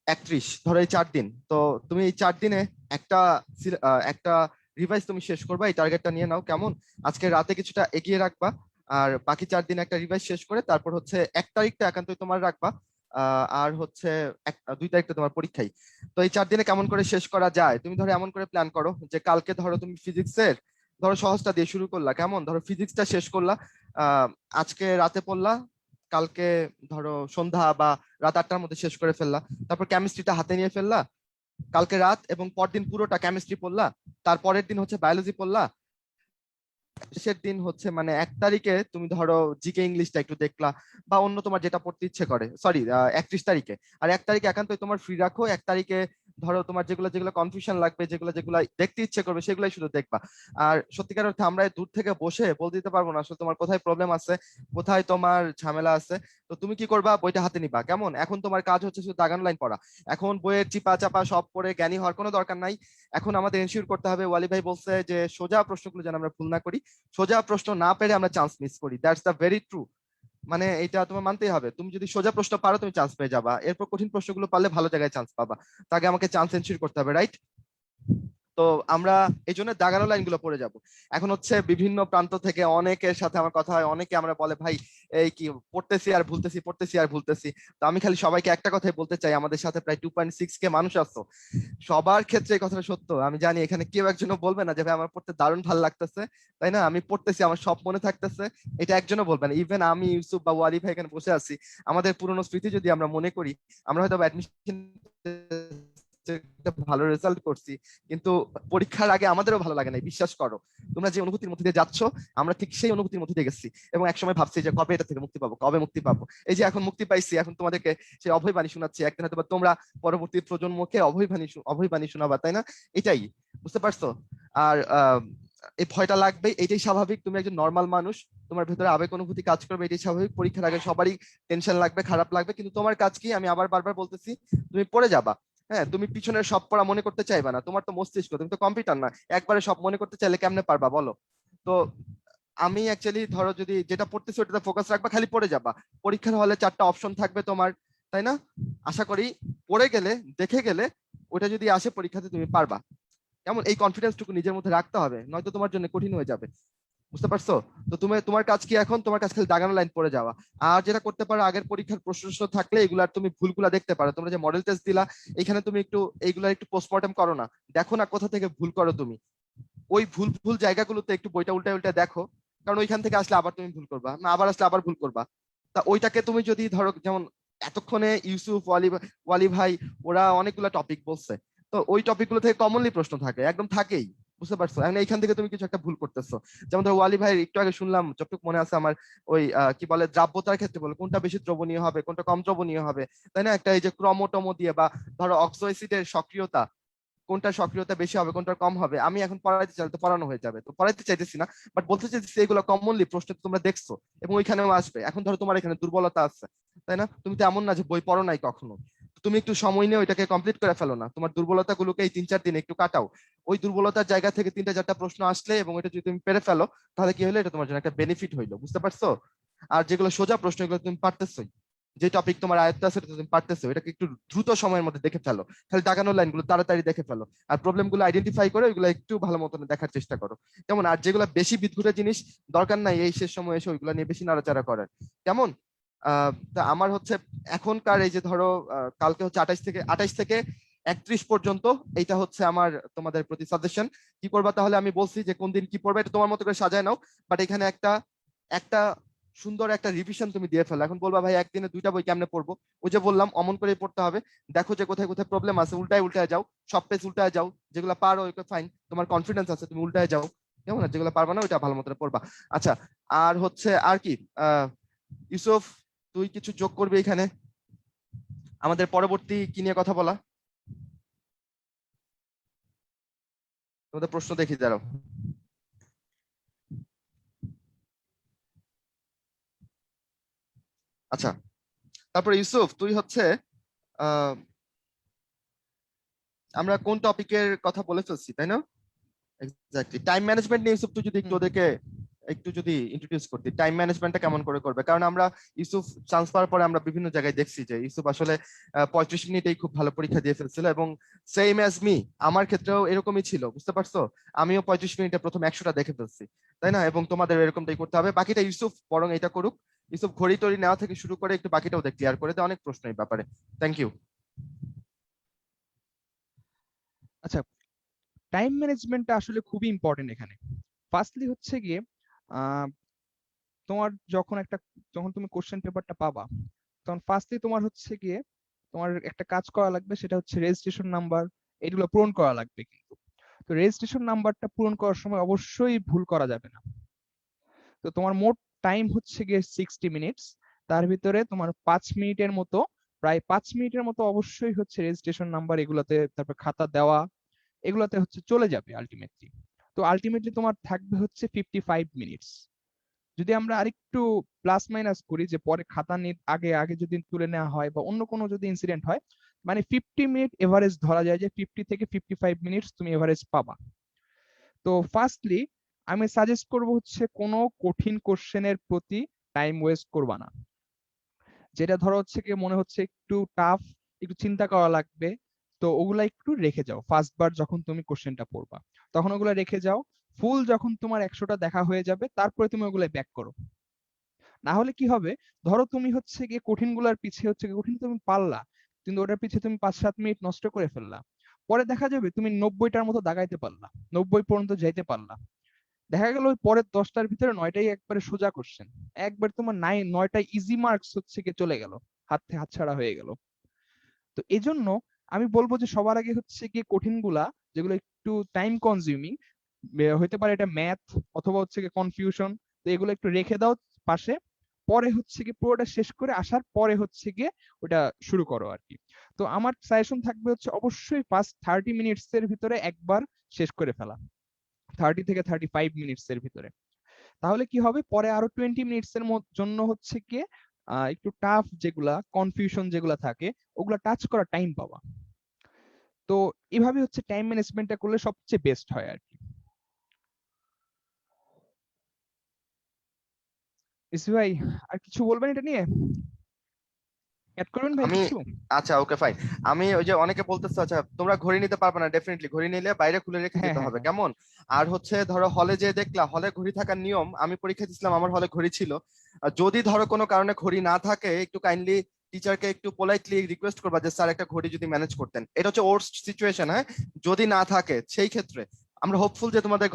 31, ধরো এই 4 দিন। তো তুমি এই 4 দিনে একটা একটা রিভাইজ তুমি শেষ করবা, এই টার্গেটটা নিয়ে নাও। কেমন? আজকে রাতে কিছুটা এগিয়ে রাখবা, আর বাকি 4 দিন একটা রিভাইজ শেষ করে তারপর হচ্ছে 1 তারিখটা একান্তই তোমার রাখবা। আর হচ্ছে 2 তারিখটা তোমার পরীক্ষাই। তো এই 4 দিনে কেমন করে শেষ করা যায়, তুমি ধরো এমন করে প্ল্যান করো যে কালকে ধরো তুমি ফিজিক্সের ধরো সহজটা দিয়ে শুরু করলা। কেমন? ধরো ফিজিক্সটা শেষ করলা আহ আজকে রাতে পড়লা, কালকে ধরো সন্ধ্যা বা রাত 8টার মধ্যে শেষ করে ফেললা। তারপর কেমিস্ট্রিটা হাতে নিয়ে ফেললা কালকে রাত, এবং পরদিন পুরোটা কেমিস্ট্রি পড়লা। তারপরের দিন হচ্ছে বায়োলজি পড়লা। শেষের দিন হচ্ছে মানে 1 তারিখে তুমি ধরো জিকে ইংলিশটা একটু দেখলা, বা অন্য তোমার যেটা পড়তে ইচ্ছে করে, সরি 31 তারিখে। আর 1 তারিখে একান্তই তোমার ফ্রি রাখো। 1 তারিখে ধরো তোমার যেগুলো যেগুলো কনফিউশন লাগবে, যেগুলো যেগুলো দেখতে ইচ্ছে করবে সেগুলাই শুধু দেখবা। আর সত্যিকার অর্থে আমরা দূর থেকে বসে বলে দিতে পারবো না আসলে তোমার কোথায় প্রবলেম আছে, কোথায় তোমার ঝামেলা আছে। তো তুমি কি করবা, বইটা হাতে নিবা। কেমন? এখন তোমার কাজ হচ্ছে শুধু দাগান লাইন পড়া। এখন বইয়ের চিপা চাপা সব পড়ে জ্ঞানী হওয়ার কোনো দরকার নাই। এখন আমাদের এনশিওর করতে হবে, ওয়ালি ভাই বলছে যে সোজা প্রশ্নগুলো যেন আমরা ভুল না করি। সোজা প্রশ্ন না পেরে আমরা চান্স মিস করি, দ্যাটস দ্য ভেরি ট্রু। মানে এটা তোমার মানতেই হবে। তুমি যদি সোজা প্রশ্ন পারো তুমি চান্স পেয়ে যাবা, এরপর কঠিন প্রশ্নগুলো পারলে ভালো জায়গায় চান্স পাবা। তাকে আমাকে চান্স এনশিওর করতে হবে, রাইট? তো আমরা এই জন্য দাগানো লাইনগুলো পড়ে যাব। এখন হচ্ছে বিভিন্ন প্রান্ত থেকে অনেকের সাথে আমার কথা হয়, অনেকে আমরা বলে ভাই এই কি পড়তেছি আর ভুলতেছি, পড়তেছি আর ভুলতেছি। তো আমি খালি সবাইকে একটা কথাই বলতে চাই, আমাদের সাথে প্রায় 2.6K মানুষ আছো, সবার ক্ষেত্রে এই কথাটা সত্য। আমি জানি এখানে কেউ একজনও বলবে না যে ভাই আমার পড়তে দারুণ ভালো লাগতেছে, তাই না? আমি পড়তেছি, আমার সব মনে থাকতেছে, এটা একজনও বলবে না। ইভেন আমি, ইউসুফ বা ওয়ালি ভাই এখানে বসে আছি, আমাদের পুরনো স্মৃতি যদি আমরা মনে করি, আমরা হয়তো অ্যাডমিশন একটা ভালো রেজাল্ট করছি, কিন্তু পরীক্ষার আগে আমাদেরও ভালো লাগে না, বিশ্বাস করো। তোমরা যে অনুভূতির মধ্যে দিয়ে যাচ্ছ, আমরা ঠিক সেই অনুভূতির মধ্যে দিয়ে গেছি, এবং একসময় ভাবছি যে কবে এটা থেকে মুক্তি পাবো, কবে মুক্তি পাবো। এই যে এখন মুক্তি পাইছি, এখন তোমাদেরকে সেই অভয় বাণী শোনাচ্ছি, একদিন হয়তো বা তোমরা পরবর্তী প্রজন্মকে অভয় বাণী শোনাবা, তাই না? এটাই, বুঝতে পারছো? আর এই ভয়টা লাগবে, এটাই স্বাভাবিক। তুমি একজন নর্মাল মানুষ, তোমার ভেতরে আবেগ অনুভূতি কাজ করবে, এটাই স্বাভাবিক। পরীক্ষার আগে সবারই টেনশন লাগবে, খারাপ লাগবে, কিন্তু তোমার কাজ কি? আমি আবার বারবার বলতেছি, তুমি পড়ে যাবা। হ্যাঁ, তুমি পিছনের সব পড়া মনে করতে চাইবা না, তোমার তো মস্তিষ্ক, তুমি তো কম্পিউটার না, একবারে সব মনে করতে চাইলে কেমনে পারবা বলো? তো আমি অ্যাকচুয়ালি ধরো যদি যেটা পড়তেছি ওটাতে ফোকাস রাখবা, খালি পড়ে যাবা। পরীক্ষার হলে 4টা অপশন থাকবে তোমার, তাই না? আশা করি পড়ে গেলে, দেখে গেলে, ওটা যদি আসে পরীক্ষাতে তুমি পারবা। কেমন? এই কনফিডেন্সটুকু নিজের মধ্যে রাখতে হবে, নয়তো তোমার জন্য কঠিন হয়ে যাবে, বুঝতে পারছো? তো তোমার কাজ কি এখন? তোমার কাজ খালি দাগানো লাইন পড়ে যাওয়া। আর যেটা করতে পারো, আগের পরীক্ষার প্রশ্ন থাকলে এগুলার তুমি ভুলগুলা দেখতে পারো। তোমরা যে মডেল টেস্ট দিলা, এখানে তুমি একটু এইগুলার একটু পোস্টমর্টম করো না, দেখো না কোথা থেকে ভুল করো তুমি। ওই ভুল ভুল জায়গাগুলোতে একটু বইটা উল্টা উল্টা দেখো, কারণ ওইখান থেকে আসলে আবার তুমি ভুল করবা, না আবার আসলে আবার ভুল করবা। তা ওইটাকে তুমি যদি ধরো, যেমন এতক্ষণে ইউসুফ, ওয়ালি ভাই ওরা অনেকগুলো টপিক বলছে, তো ওই টপিক গুলো থেকে কমনলি প্রশ্ন থাকে, একদম থাকেই, বুঝতে পারছো? এখন এইখান থেকে তুমি কিছু একটা ভুল করতেছো। যেমন ধরো ওয়ালি ভাই একটু আগে শুনলাম, যতটুকু মনে আছে আমার, ওই কি বলে, দ্রাব্যতার ক্ষেত্রে বলে কোনটা বেশি দ্রবণীয় হবে, কোনটা কম দ্রবণীয় হবে, তাই না? একটা এই যে ক্রমোটম দিয়ে, বা ধরো অক্সো অ্যাসিডের সক্রিয়তা, কোনটা সক্রিয়তা বেশি হবে, কোনটা কম হবে। আমি এখন পড়াইতে চাইলে তো পড়ানো হয়ে যাবে, তো পড়াইতে চাইতেছি না, বাট বলতে চাইতেছি এগুলো কমনলি প্রশ্ন তোমরা দেখছো এবং ওইখানেও আসবে। এখন ধরো তোমার এখানে দুর্বলতা আছে, তাই না? তুমি তো এমন না যে বই পড়ো নাই কখনো, তুমি একটু সময় নিয়ে ওইটাকে কমপ্লিট করে ফেলো না, তোমার দুর্বলতা গুলোকে এই 3-4 দিনে একটু কাটাও। ওই দুর্বলতার জায়গা থেকে 3টা-4টা প্রশ্ন আসলে, এবং এটা যদি তুমি পেরে ফেলো, তাহলে কি হলো, এটা তোমার জন্য একটা বেনিফিট হইলো, বুঝতে পারছো? আর যেগুলো সোজা প্রশ্ন, এগুলো তুমি পারতেছোই, যে টপিক তোমার আয়ত্তে আছে সেটা তুমি পারতেছো, এটাকে একটু দ্রুত সময়ের মধ্যে দেখে ফেলো, খালি দাগানোর লাইনগুলো তাড়াতাড়ি দেখে ফেলো, আর প্রবলেম গুলো আইডেন্টিফাই করে ওইগুলো একটু ভালো মতন দেখার চেষ্টা করো, কেমন? আর যেগুলো বেশি বিদঘুটে জিনিস, দরকার নাই এই শেষ সময় এসে ওইগুলো নিয়ে বেশি নাড়াচাড়া করার, কেমন? তা আমার হচ্ছে এখনকার এই যে ধরো, কালকে হচ্ছে 28 থেকে 31 পর্যন্ত, এইটা হচ্ছে আমার তোমাদের প্রতি সাজেশন। কি করবা তাহলে? আমি বলছি যে কোন দিন কি পড়বে, এটা তোমার মতো করে সাজায় নাও, বাট এখানে একটা একটা সুন্দর একটা রিভিশন তুমি দিয়ে ফেলো। এখন বলবা ভাই একদিনে 2টা বই কেমনে পড়বো? ওই যে বললাম, অমন করেই পড়তে হবে। দেখো যে কোথায় কোথায় প্রবলেম আছে, উল্টায় উল্টায় যাও, সব পেজ উল্টায় যাও, যেগুলো পারো ওইগুলো ফাইন, তোমার কনফিডেন্স আছে, তুমি উল্টায় যাও, কেমন? আর যেগুলো পারবা না ওইটা ভালো মতো পড়বা। আচ্ছা, আর হচ্ছে আর কি, ইউসুফ, তুই কিছু যোগ করবি এখানে আমাদের পরবর্তী কি নিয়ে কথা বলা? তোমাদের প্রশ্ন দেখি, দাঁড়াও। আচ্ছা, তারপরে ইউসুফ, তুই হচ্ছে আহ আমরা কোন টপিকের কথা বলে ফেলছি, তাই না? এক্স্যাক্টলি, টাইম ম্যানেজমেন্ট নিয়ে ইউসুফ তুই যদি একটু ওদেরকে একটু যদি ইন্ট্রোডিউস করতি, টাইম ম্যানেজমেন্টটা কেমন করে করবে। কারণ আমরা ইউসুফ চান্স পাওয়ার পরে আমরা বিভিন্ন জায়গায় দেখছি যে ইউসুফ আসলে 35 মিনিটেই খুব ভালো পরীক্ষা দিয়ে ফেলছিল, এবং সেম অ্যাজ মি, আমার ক্ষেত্রেও এরকমই ছিল, বুঝতে পারছো? আমিও 35 মিনিটে প্রথম 100টা দেখে ফেলছি, তাই না? এবং তোমাদের এরকমটাই করতে হবে। বাকিটা ইউসুফ বরং এটা করুক, ইউসুফ ঘড়ি টড়ি নেওয়া থেকে শুরু করে একটু বাকিটাও ওদের ক্লিয়ার করে দেয়, অনেক প্রশ্ন এই ব্যাপারে। Thank you. আচ্ছা, টাইম ম্যানেজমেন্টটা আসলে খুবই ইম্পর্টেন্ট এখানে। ফার্স্টলি হচ্ছে গিয়ে আহ, তোমার যখন তুমি কোশ্চেন পেপারটা পাবা, তখন ফার্স্টলি তোমার হচ্ছে গিয়ে তোমার একটা কাজ করা লাগবে, সেটা হচ্ছে রেজিস্ট্রেশন নাম্বার, এগুলো পূরণ করা লাগবে। কিন্তু তো রেজিস্ট্রেশন নাম্বারটা পূরণ করার সময় অবশ্যই ভুল করা যাবে না। তো তোমার মোট টাইম হচ্ছে গিয়ে 60 মিনিটস, তার ভিতরে তোমার 5 মিনিটের মতো, প্রায় 5 মিনিটের মতো অবশ্যই হচ্ছে রেজিস্ট্রেশন নাম্বার এগুলাতে, তারপর খাতা দেওয়া, এগুলাতে হচ্ছে চলে যাবে আলটিমেটলি। তো আলটিমেটলি তোমার থাকবে হচ্ছে 55 মিনিটস। যদি আমরা আরেকটু প্লাস মাইনাস করি, যে পরে খাতা নিয়ে আগে আগে যদি তুলে নেওয়া হয় বা অন্য কোনো যদি ইনসিডেন্ট হয়, মানে 50 মিনিট এভারেজ ধরা যায়, যে 50 থেকে 55 মিনিটস তুমি এভারেজ পাবা। তো ফার্স্টলি আমি সাজেস্ট করব হচ্ছে কোনো কঠিন কোশ্চেনের প্রতি টাইম ওয়েস্ট করবা না। যেটা ধরো হচ্ছে কি মনে হচ্ছে একটু টাফ, একটু চিন্তা করা লাগবে, তো ওগুলা একটু রেখে যাও। ফার্স্ট বার যখন তুমি কোশ্চেনটা পড়বা, তখন ওগুলা রেখে যাও। ফুল যখন তোমার 100টা দেখা হয়ে যাবে, তারপরে তুমি ওগুলা ব্যাক করো। না হলে কি হবে, ধরো তুমি হচ্ছে গিয়ে কঠিন গুলার পিছিয়ে হচ্ছে গিয়ে কঠিন তুমি পারলা, কিন্তু ওটার পিছিয়ে তুমি 5-7 মিনিট নষ্ট করে ফেললা। পরে দেখা যাবে তুমি 90টার মতো দাগাইতে পারলা, 90 পর্যন্ত যাইতে পারলা। দেখা গেল ওই পরের 10টার ভিতরে 9টাই একবারে সোজা কোশ্চেন, একবার তোমার 9টা ইজি মার্কস হচ্ছে গিয়ে চলে গেল, হাত ছাড়া হয়ে গেল। তো এজন্য আমি বলবো যে সবার আগে হচ্ছে গিয়ে কঠিনগুলা, যেগুলো একটু টাইম কনজিউমিং, হইতে পারে এটা ম্যাথ অথবা হচ্ছে গিয়ে কনফিউশন, তো এগুলো একটু রেখে দাও পাশে। পরে হচ্ছে গিয়ে পুরোটা শেষ করে আসার পরে হচ্ছে গিয়ে ওটা শুরু করো আর কি। তো আমার সাজেশন থাকবে হচ্ছে অবশ্যই ফার্স্ট 30 মিনিটস এর ভিতরে একবার শেষ করে ফেলা, 30 থেকে 35 মিনিটস এর ভিতরে। তাহলে কি হবে, পরে আরো 20 মিনিটস এর জন্য হচ্ছে গিয়ে একটু টাফ যেগুলা কনফিউশন যেগুলা থাকে ওগুলা টাচ করা টাইম পাওয়া। তো এভাবে হচ্ছে টাইম ম্যানেজমেন্টটা করলে সবচেয়ে বেস্ট হয় আর কি। ইসি ভাই আর কিছু বলবেন এটা নিয়ে? অ্যাড করবেন ভাই আমি কিছু? আচ্ছা, ওকে ফাইন। আমি ওই যে অনেকে বলতেছে, আচ্ছা তোমরা ঘড়ি নিতে পারবে না, ডেফিনেটলি ঘড়ি নিলে বাইরে খুলে রেখে হ্যাঁ যেতে হ্যাঁ হবে, হ্যাঁ। কেমন? আর হচ্ছে ধরো হলে যে দেখলা, হলে ঘড়ি থাকার নিয়ম, আমি পরীক্ষা দিছিলাম, আমার হলে ঘড়ি ছিল। আর যদি ধরো কোনো কারণে ঘড়ি না থাকে, একটু কাইন্ডলি টিচারকে একটু পোলাইটলি রিকোয়েস্ট করবা যে স্যার একটা ঘড়ি যদি ম্যানেজ করতেন। এটা হচ্ছে ওর্স্ট সিচুয়েশন, হ্যাঁ। যদি না থাকে সেই ক্ষেত্রে আমরা হোপফুল যে তোমাদের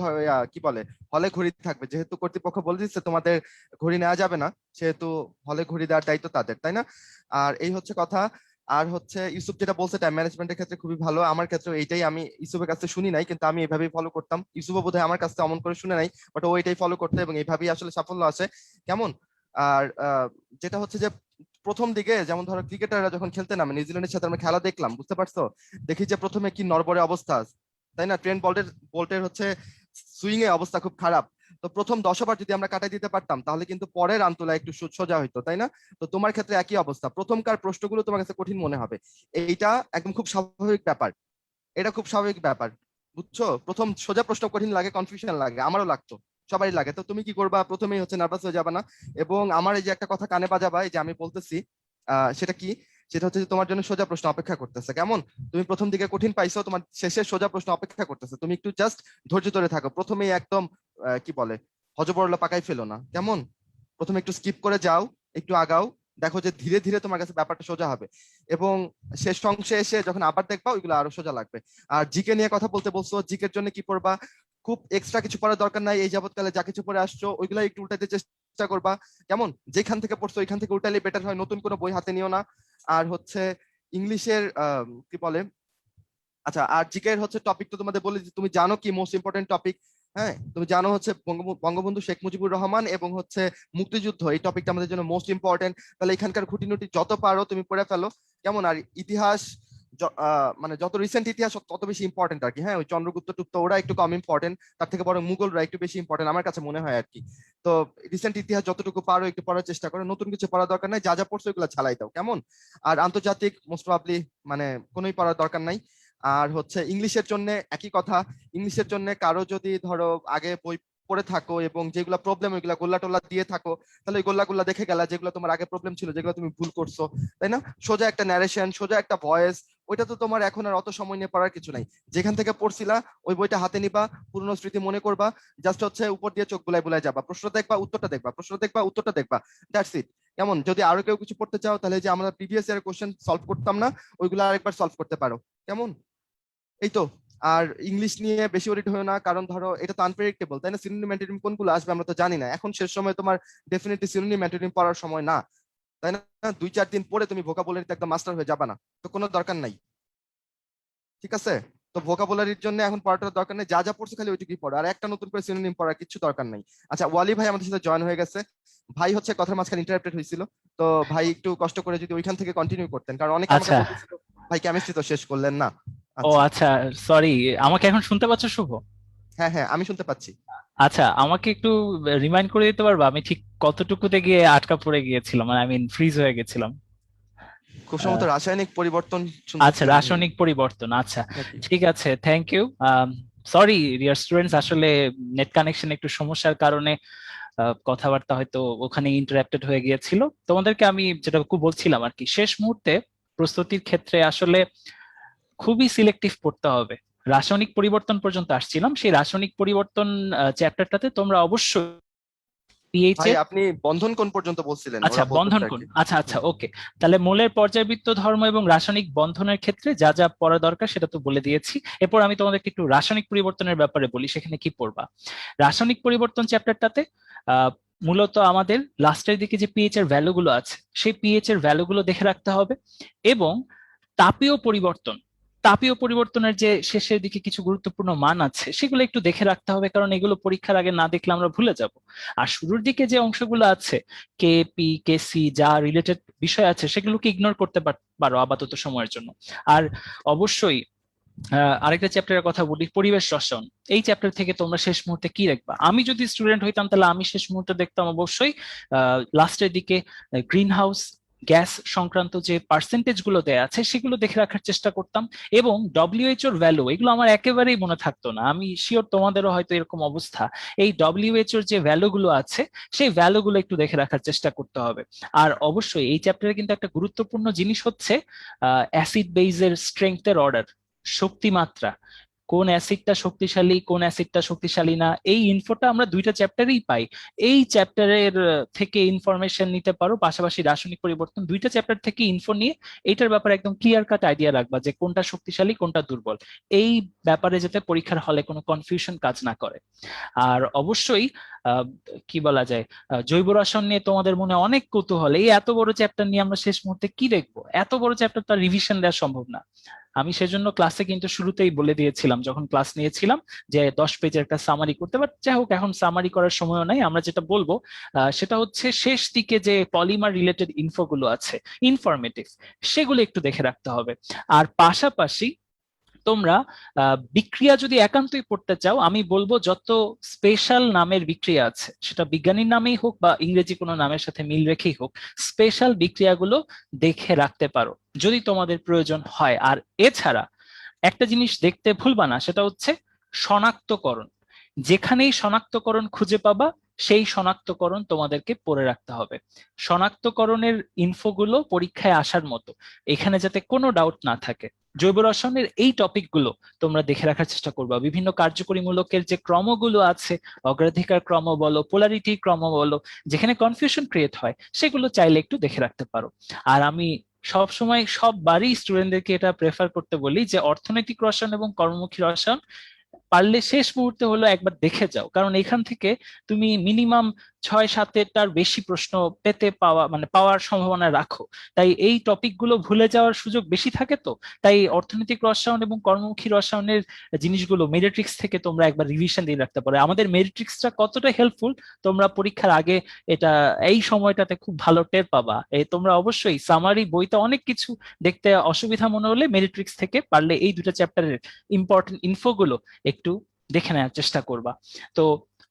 কি বলে হলে ঘড়ি থাকবে, যেহেতু কর্তৃপক্ষ বলে দিচ্ছে তোমাদের ঘড়ি নেওয়া যাবে না, সেহেতু হলে ঘড়ি দেওয়ার দায়িত্ব তাদের, তাই না? আর এই হচ্ছে কথা। আর হচ্ছে ইউসুফ যেটা বলছে টাইম ম্যানেজমেন্টের ক্ষেত্রে খুবই ভালো, আমার ক্ষেত্রে এইটাই, আমি ইউসুফের কাছে শুনি নাই কিন্তু আমি এভাবেই ফলো করতাম। ইউসুফও বোধহয় আমার কাছে অমন করে শুনে নাই, বাট ও এটাই ফলো করতে এবং এইভাবেই আসলে সাফল্য আছে, কেমন? আর যেটা হচ্ছে যে প্রথম দিকে যেমন ধরো ক্রিকেটাররা যখন খেলতে নামে, নিউজিল্যান্ডের সাথে আমরা খেলা দেখলাম, বুঝতে পারছো? দেখি যে প্রথমে কি নড়বড়ে অবস্থা আছে, তাই না? ট্রেন্ট বোল্টের হচ্ছে সুইং এ অবস্থা খুব খারাপ। তো প্রথম 10 ওভার যদি আমরা কাটাই দিতে পারতাম তাহলে কিন্তু পরের রান তোলা একটু সোজা হইতো, তাই না? তো তোমার ক্ষেত্রে একই অবস্থা, প্রথমকার প্রশ্নগুলো তোমার কাছে কঠিন মনে হবে, এইটা একদম খুব স্বাভাবিক ব্যাপার, এটা খুব স্বাভাবিক ব্যাপার, বুঝছো? প্রথম সোজা প্রশ্ন কঠিন লাগে, কনফিউশন লাগে, আমারও লাগতো, সবারই লাগে। তো তুমি কি করবা, প্রথমেই হচ্ছে নার্ভাস হয়ে যাবে না। এবং আমার এই যে একটা কথা কানে বাজাবা, এই যে আমি বলতেছি, সেটা কি, সেটা হচ্ছে যে তোমার জন্য সোজা প্রশ্ন অপেক্ষা করতেছে, কেমন? তুমি প্রথম দিকে কঠিন পাইছো, তোমার শেষে সোজা প্রশ্ন অপেক্ষা করতেছে, তুমি একটু জাস্ট ধৈর্য ধরে থাকো, প্রথমেই একদম কি বলে হযবরল পাকাই ফেলো না, কেমন? প্রথমে একটু স্কিপ করে যাও, একটু আগাও, দেখো যে ধীরে ধীরে তোমার কাছে ব্যাপারটা সোজা হবে, এবং শেষ অংশে এসে যখন আবার দেখবা ওইগুলো আরো সোজা লাগবে। আর জিকে নিয়ে কথা বলতে বলছো, জিকের জন্য কি পড়বা? খুব এক্সট্রা কিছু পড়ার দরকার নাই, এই যাবৎকালে যা কিছু পড়ে আসছো ওইগুলো একটু উল্টাতে চেষ্টা করবা, কেমন? যেখান থেকে পড়ছো ওইখান থেকে উল্টালে বেটার হয়, নতুন কোনো বই হাতে নিও না। আর হচ্ছে ইংলিশের কি বলে, আচ্ছা, আর জিকের হচ্ছে টপিক তো তোমাদের বলে দিচ্ছি, তুমি জানো কি মোস্ট ইম্পর্টেন্ট টপিক? হ্যাঁ, তুমি জানো হচ্ছে বঙ্গবন্ধু শেখ মুজিবুর রহমান এবং হচ্ছে মুক্তিযুদ্ধ, এই টপিকটা আমাদের জন্য মোস্ট ইম্পর্টেন্ট। তাহলে এখানকার খুঁটিনুটি যত পারো তুমি পড়ে ফেলো, কেমন? আর ইতিহাস মানে যত রিসেন্ট ইতিহাস তত বেশি ইম্পর্টেন্ট আর কি, হ্যাঁ। ওই চন্দ্রগুপ্ত টুপ্ত ওরা একটু কম ইম্পর্টেন্ট, তার থেকে বড় মুঘলরা একটু বেশি ইম্পর্টেন্ট আমার কাছে মনে হয় আর কি। তো রিসেন্ট ইতিহাস যতটুকু পারো একটু পড়ার চেষ্টা করো, নতুন কিছু পড়ার দরকার নাই, যা যা পড়ছো ওগুলো ছালাই দাও, কেমন? আর আন্তর্জাতিক মোস্ট প্রবাবলি মানে কোনোই পড়ার দরকার নাই। আর হচ্ছে ইংলিশের জন্য একই কথা, ইংলিশের জন্য কারো যদি ধরো আগে বই পড়ে থাকো এবং যেগুলো প্রবলেম ওইগুলা গোল্লা টোল্লা দিয়ে থাকো, তাহলে ওই গোল্লা দেখে গেলা যেগুলো তোমার আগে প্রবলেম ছিল, যেগুলো তুমি ভুল করছো, তাই না? সোজা একটা ন্যারেশন, সোজা একটা ভয়েস, ওইটা তো তোমার এখন আর অত সময় নিয়ে পড়ার কিছু নাই, যেখান থেকে পড়ছিলা ওই বইটা হাতে নিবা, পুরনো স্মৃতি মনে করবা, জাস্ট হচ্ছে উপর দিয়ে চোখ বুলাই বুলাই যাবা, প্রশ্ন দেখবা উত্তরটা দেখবা, প্রশ্ন দেখবা উত্তরটা দেখবা, দ্যাটস ইট, কেমন? যদি আরো কেউ কিছু পড়তে চাও তাহলে যে আমরা প্রিভিয়াস ইয়ার কোশ্চেন সলভ করতাম না, ওইগুলো আরেকবার সলভ করতে পারো, কেমন? এই তো। আর ইংলিশ নিয়ে বেশি ওরিড হয়েও না, কারণ ধরো এটা তো আনপ্রেডিক্টেবল, তাই না? সিনোনিম অ্যান্টোনিম কোনগুলো আসবে আমরা তো জানি না, এখন শেষ সময় তোমার ডেফিনেটলি সিনোনিম অ্যান্টোনিম পড়ার সময় না, তাই না? 2-4 দিন পরে তুমি ভোকাবুলারিতে একদম মাস্টার হয়ে যাবে না, তো কোনো দরকার নাই, ঠিক আছে? তো ভোকাবুলারির জন্য এখন পড়াটার দরকার নেই, যা যা পড়ছো খালি ওইটুকুই পড়ো, আর একটা নতুন করে সিনোনিম পড়ার কিছু দরকার নাই। আচ্ছা, ওয়ালি ভাই আমাদের সাথে জয়েন হয়ে গেছে, ভাই হচ্ছে কথার মাঝখানে ইন্টারাপ্টেড হয়েছিল, তো ভাই একটু কষ্ট করে যদি ওইখান থেকে কন্টিনিউ করতেন, কারণ অনেকে আমাকে আচ্ছা। বলতেছিল ভাই কেমিস্ট্রি তো শেষ করলেন না। ও আচ্ছা, আচ্ছা, সরি, আমাকে এখন শুনতে পাচ্ছ শুভ? হ্যাঁ হ্যাঁ আমি শুনতে পাচ্ছি। আচ্ছা, আমাকে একটু রিমাইন্ড করে দিতে পারবা আমি ঠিক কতটুকুতে গিয়ে আটকা পড়ে গিয়েছিলাম, মানে আই মিন ফ্রিজ হয়ে গেছিলাম? খুব সম্ভবত রাসায়নিক পরিবর্তন আচ্ছা, শুনতেছিলাম আমি, রাসায়নিক পরিবর্তন, আচ্ছা। নাকি? ঠিক আছে, thank you. Sorry dear students, আসলে নেট কানেকশন একটু সমস্যার কারণে কথাবার্তা হয়তো ওখানে ইন্টারাপ্টেড হয়ে গিয়েছিল। তোমাদেরকে আমি যেটা বলছিলাম আর কি, শেষ মুহূর্তে প্রস্তুতির ক্ষেত্রে আসলে খুবই সিলেক্টিভ পড়তে হবে। রাসায়নিক পরিবর্তন পর্যন্ত আসছিলাম, সেই রাসায়নিক পরিবর্তন চ্যাপ্টারটাতে তোমরা অবশ্যই পিএইচ ভাই এর, আপনি বন্ধন কোন পর্যন্ত বলছিলেন, আচ্ছা ওরা বলতেছে বন্ধন আর কোণ, কি। আচ্ছা আচ্ছা ওকে, তাহলে মূলের পর্যায়বৃত্ত ধর্ম এবং রাসায়নিক বন্ধনের ক্ষেত্রে যা যা পড়া দরকার সেটা তো বলে দিয়েছি। এরপর আমি তোমাদেরকে একটু রাসায়নিক পরিবর্তনের ব্যাপারে বলি, সেখানে কি পড়বা। রাসায়নিক পরিবর্তন চ্যাপ্টারটাতে মূলত আমাদের লাস্টের দিকে যে পিএইচ এর ভ্যালুগুলো আছে সেই পিএইচ এর ভ্যালুগুলো দেখে রাখতে হবে, এবং তাপীয় পরিবর্তন তাপীয় পরিবর্তনের যে শেষের দিকে কিছু গুরুত্বপূর্ণ মান আছে সেগুলো একটু দেখে রাখতে হবে, কারণ এগুলো পরীক্ষার আগে না দেখলে আমরা ভুলে যাব। আর শুরুর দিকে যে অংশগুলো আছে, কে পি কে সি যা রিলেটেড বিষয় আছে সেগুলোকে ইগনোর করতে পারো আপাতত সময়ের জন্য। আর অবশ্যই আরেকটা চ্যাপ্টারের কথা বলি, পরিবেশ রসায়ন। এই চ্যাপ্টার থেকে তোমরা শেষ মুহূর্তে কি দেখবা? আমি যদি স্টুডেন্ট হইতাম তাহলে আমি শেষ মুহূর্তে দেখতাম অবশ্যই লাস্টের দিকে গ্রিন হাউস গ্যাস সংক্রান্ত যে পার্সেন্টেজ গুলো দেয়া আছে সেগুলো দেখে রাখার চেষ্টা করতাম। এবং ডব্লিউএইচওর ভ্যালু, এগুলো আমার একেবারেই মনে থাকতো না। আমি শিওর তোমাদেরও হয়তো এরকম অবস্থা। এই ডব্লিউএইচওর যে ভ্যালু গুলো আছে সেই ভ্যালু গুলো একটু দেখে রাখার চেষ্টা করতে হবে। আর অবশ্যই এই চ্যাপ্টারে কিন্তু একটা গুরুত্বপূর্ণ জিনিস হচ্ছে অ্যাসিড বেইজের স্ট্রেংথের অর্ডার, শক্তিমাত্রা, কোন অ্যাসিডটা শক্তিশালী কোন অ্যাসিডটা শক্তিশালী না, এই ইনফোটা আমরা দুইটা চ্যাপ্টারেই পাই। এই চ্যাপ্টারের থেকে ইনফরমেশন নিতে পারো, পাশাপাশি রাসায়নিক পরিবর্তন দুইটা চ্যাপ্টার থেকে ইনফো নিয়ে এইটার ব্যাপারে একদম ক্লিয়ার কাট আইডিয়া রাখবা যে কোনটা শক্তিশালী কোনটা দুর্বল, এই ব্যাপারে যাতে পরীক্ষার হলে কোনো কনফিউশন কাজ না করে। আর অবশ্যই আহ, কি বলা যায়, জৈব রসায়ন নিয়ে তোমাদের মনে অনেক কৌতূহল, এই এত বড় চ্যাপ্টার নিয়ে আমরা শেষ মুহূর্তে কি দেখবো? এত বড় চ্যাপ্টার তো রিভিশন দেওয়া সম্ভব না। আমি সেজন্য ক্লাসে কিন্তু শুরুতেই বলে দিয়েছিলাম যখন ক্লাস নিয়েছিলাম যে 10 পেজের একটা সামারি করতে, বাট যাই হোক এখন সামারি করার সময়ও নাই। আমরা যেটা বলবো সেটা হচ্ছে শেষ দিকে যে পলিমার রিলেটেড ইনফো গুলো আছে ইনফরমেটিভ, সেগুলো একটু দেখে রাখতে হবে। আর পাশাপাশি তোমরা বিক্রিয়া যদি একান্তই পড়তে চাও, আমি বলবো যত স্পেশাল নামের বিক্রিয়া আছে, সেটা বিজ্ঞানীর নামেই হোক বা ইংরেজি কোনো নামের সাথে মিল রেখেই হোক, স্পেশাল বিক্রিয়াগুলো দেখে রাখতে পারো যদি তোমাদের প্রয়োজন হয়। আর এছাড়া একটা জিনিস দেখতে ভুলবা না, সেটা হচ্ছে শনাক্তকরণ। যেখানেই শনাক্তকরণ খুঁজে পাবা সেই শনাক্তকরণ তোমাদেরকে পড়ে রাখতে হবে। শনাক্তকরণের ইনফোগুলো পরীক্ষায় আসার মতো, এখানে যাতে কোনো ডাউট না থাকে। জৈব রসায়নের এই টপিকগুলো তোমরা দেখে রাখার চেষ্টা করবা। বিভিন্ন কার্যকরীমূলকের যে ক্রমগুলো আছে, অগ্রাধিকার ক্রম বলো পোলারিটি ক্রম বলো, যেখানে কনফিউশন ক্রিয়েট হয় সেগুলো চাইলে একটু দেখে রাখতে পারো। আর আমি সব সময় সববারই স্টুডেন্টদেরকে এটা প্রেফার করতে বলি যে অর্থনৈতিক রসায়ন এবং কর্মমুখী রসায়ন পারলে শেষ মুহূর্তে হলো একবার দেখে যাও, কারণ এখান থেকে তুমি মিনিমাম 6-7টার বেশি প্রশ্ন পাওয়ার সম্ভাবনা রাখো। তাই এই টপিকগুলো ভুলে যাওয়ার সুযোগ বেশি থাকে। তো তাই অর্থনৈতিক রসায়ন এবং কর্মমুখী রসায়নের জিনিসগুলো মেরিট্রিক্স থেকে তোমরা একবার রিভিশন দিয়ে রাখতে পারো। আমাদের মেরিট্রিক্সটা কতটা হেল্পফুল তোমরা পরীক্ষার আগে এটা এই সময়টাতে খুব ভালো টের পাবা। তোমরা অবশ্যই সামারি বইতে অনেক কিছু দেখতে অসুবিধা মনে হলে মেরিট্রিক্স থেকে পারলে এই দুটো চ্যাপ্টারের ইম্পর্টেন্ট ইনফোগুলো একটু দেখে নেওয়ার চেষ্টা করবা। তো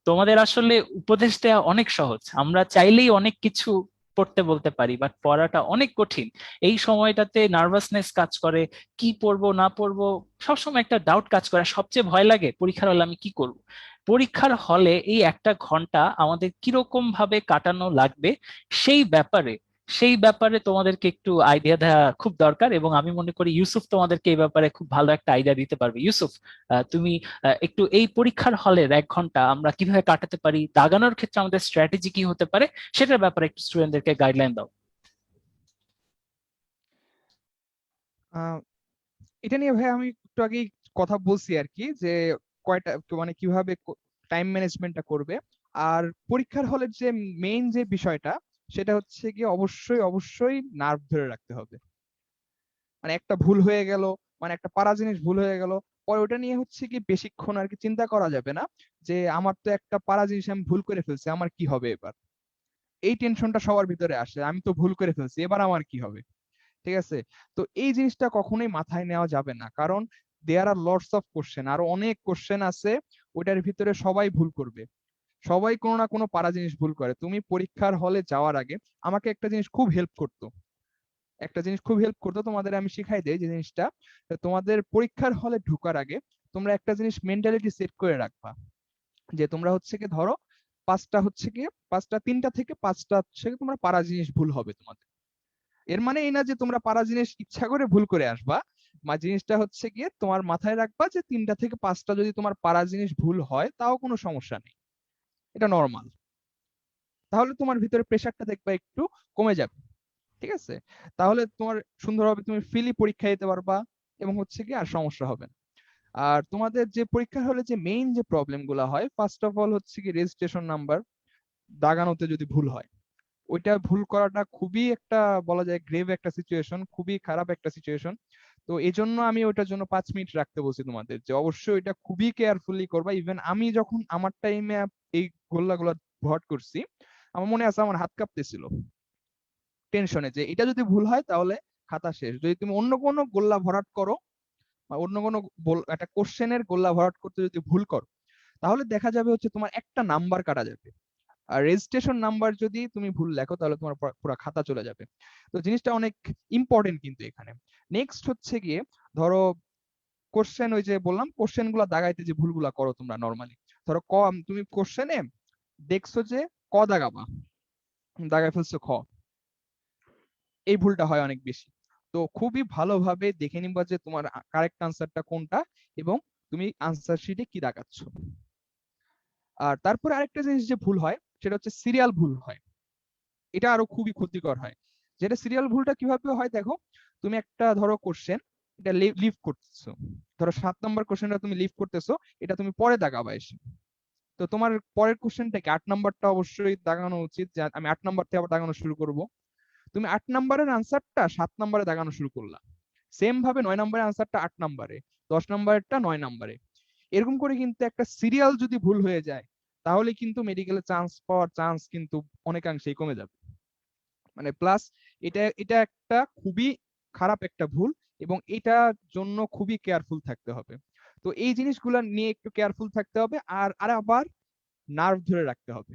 তোমাদের আসলে উপদেশ দেওয়া অনেক সহজ, আমরা চাইলেই অনেক কিছু পড়তে বলতে পারি, বাট পড়াটা অনেক কঠিন। এই সময়টাতে নার্ভাসনেস কাজ করে, কি পড়বো না পড়বো সবসময় একটা ডাউট কাজ করে। সবচেয়ে ভয় লাগে পরীক্ষার হলে আমি কি করব। পরীক্ষার হলে এই 1 ঘন্টা আমাদের কিরকম ভাবে কাটানো লাগবে সেই ব্যাপারে তোমাদেরকে একটু আইডিয়া দেওয়া খুব দরকার। এবং আমি মনে করি ইউসুফ তোমাদেরকে এই ব্যাপারে খুব ভালো একটা আইডিয়া দিতে পারবে। ইউসুফ, তুমি একটু এই পরীক্ষার হলের 1 ঘন্টা আমরা কিভাবে কাটাতে পারি, দাগানোর ক্ষেত্রে আমাদের স্ট্র্যাটেজি কি হতে পারে, সেটার ব্যাপারে একটু স্টুডেন্টদেরকে গাইডলাইন দাও। আহ এটা নিয়ে ভাই আমি একটু আগেই কথা বলছি আর কি, যে কয়টা মানে কিভাবে টাইম ম্যানেজমেন্টটা করবে। আর পরীক্ষার হলের যে মেইন যে বিষয়টা, সেটা হচ্ছে কি অবশ্যই অবশ্যই নার্ভ ধরে রাখতে হবে। মানে একটা ভুল হয়ে গেল, মানে একটা পারা জিনিস ভুল হয়ে গেল, পরে ওটা নিয়ে হচ্ছে কি বেশিক্ষণ আর কি চিন্তা করা যাবে না, যে আমার তো একটা পারা জিনিস আমি ভুল করে ফেলছি, আমার কি হবে এবার। এই টেনশনটা সবার ভিতরে আসে, আমি তো ভুল করে ফেলছি, এবার আমার কি হবে। ঠিক আছে? তো এই জিনিসটা কখনোই মাথায় নেওয়া যাবে না, কারণ দেয়ার আর লটস অফ কোশ্চেন, আরো অনেক কোশ্চেন আছে। ওইটার ভিতরে সবাই ভুল করবে, সবাই কোনো না কোনো পারা জিনিস ভুল করে। তুমি পরীক্ষার হলে যাওয়ার আগে আমাকে একটা জিনিস খুব হেল্প করতো, তোমাদের আমি শিখাই দেই যে জিনিসটা। তোমাদের পরীক্ষার হলে ঢোকার আগে তোমরা একটা জিনিস মেন্টালিটি সেট করে রাখবা, যে তোমরা হচ্ছে কি ধরো তিনটা থেকে পাঁচটা হচ্ছে কি তোমরা পারা জিনিস ভুল হবে তোমাদের। এর মানে এই না যে তোমরা পারা জিনিস ইচ্ছা করে ভুল করে আসবা, জিনিসটা হচ্ছে গিয়ে তোমার মাথায় রাখবা যে 3টা থেকে 5টা যদি তোমার পারা জিনিস ভুল হয় তাও কোনো সমস্যা নেই, এটা নর্মাল। তাহলে তোমার ভিতরে প্রেশারটা দেখবা একটু কমে যাবে। ঠিক আছে? তাহলে তোমার সুন্দরভাবে তুমি ফ্রিলি পরীক্ষা দিতে পারবা, এবং হচ্ছে কি আর সমস্যা হবে না। আর তোমাদের যে পরীক্ষার হলে যে মেইন যে প্রবলেম গুলা হয়, ফার্স্ট অফ অল হচ্ছে কি রেজিস্ট্রেশন নাম্বার দাগানোতে যদি ভুল হয়, ওইটা ভুল করাটা খুবই একটা বলা যায় গ্রেভ একটা সিচুয়েশন, খুবই খারাপ একটা সিচুয়েশন। তো এই জন্য আমি ওইটার জন্য 5 মিনিট রাখতে বলছি তোমাদের, যে অবশ্যই এটা খুবই কেয়ারফুলি করবা। ইভেন আমি যখন আমার টাইমে এই গোল্লাগুলো ভরাট করছি, আমার মনে আছে আমার হাত কাঁপতেছিল টেনশনে, যে এটা যদি ভুল হয় তাহলে খাতা শেষ। যদি তুমি অন্য কোনো গোল্লা ভরাট করো বা অন্য কোনো একটা কোশ্চেনের গোল্লা ভরাট করতে যদি ভুল করো, তাহলে দেখা যাবে হচ্ছে তোমার একটা নাম্বার কাটা যাবে। আর রেজিস্ট্রেশন নাম্বার যদি তুমি ভুল লেখো তাহলে তোমার পুরো খাতা চলে যাবে। তো জিনিসটা অনেক ইম্পর্টেন্ট কিন্তু এখানে। নেক্সট হচ্ছে গিয়ে ধরো কোশ্চেন, ওই যে বললাম কোশ্চেন গুলা দাগাইতে যে ভুলগুলা করো তোমরা নর্মালি, ধরো তুমি কোশ্চেনে দেখছো যে ক দাগাবা, দাগাই ফেলছো খ, এই ভুলটা হয় অনেক বেশি। তো খুবই ভালোভাবে দেখে নিবা যে তোমার কারেক্ট আনসারটা কোনটা এবং তুমি আনসার শিটে কি দাগাচ্ছ। আর তারপরে আরেকটা জিনিস যে ভুল হয় সেটা হচ্ছে সিরিয়াল ভুল হয়। এটা আরো খুবই ক্ষতিকর হয়। যেটা সিরিয়াল ভুলটা কিভাবে হয় দেখো, তুমি একটা ধরো কোশ্চেন এটা লিভ করতেছো, ধরো 7 নম্বর কোশ্চেনটা তুমি লিভ করতেছো, এটা তুমি পরে দাগাবা এসে। তো তোমার পরের কোশ্চেনটাকে 8 নম্বরটা অবশ্যই দাগানো উচিত, যে আমি 8 নম্বর থেকে আবার দাগানো শুরু করব। তুমি 8 নম্বরের আনসারটা 7 নম্বরে দাগানো শুরু করলা, সেম ভাবে 9 নম্বরের আনসারটা 8 নম্বরে, 10 নম্বরেরটা 9 নম্বরে। এরকম করে কিন্তু একটা সিরিয়াল যদি ভুল হয়ে যায় তাহলে কিন্তু মেডিকেলে চান্স পাওয়ার চান্স কিন্তু অনেকাংশেই কমে যাবে। মানে প্লাস এটা এটা একটা খুবই খারাপ একটা ভুল, এবং এটার জন্য খুবই কেয়ারফুল থাকতে হবে। তো এই জিনিসগুলো নিয়ে একটু কেয়ারফুল থাকতে হবে। আর আর আবার নার্ভ ধরে রাখতে হবে,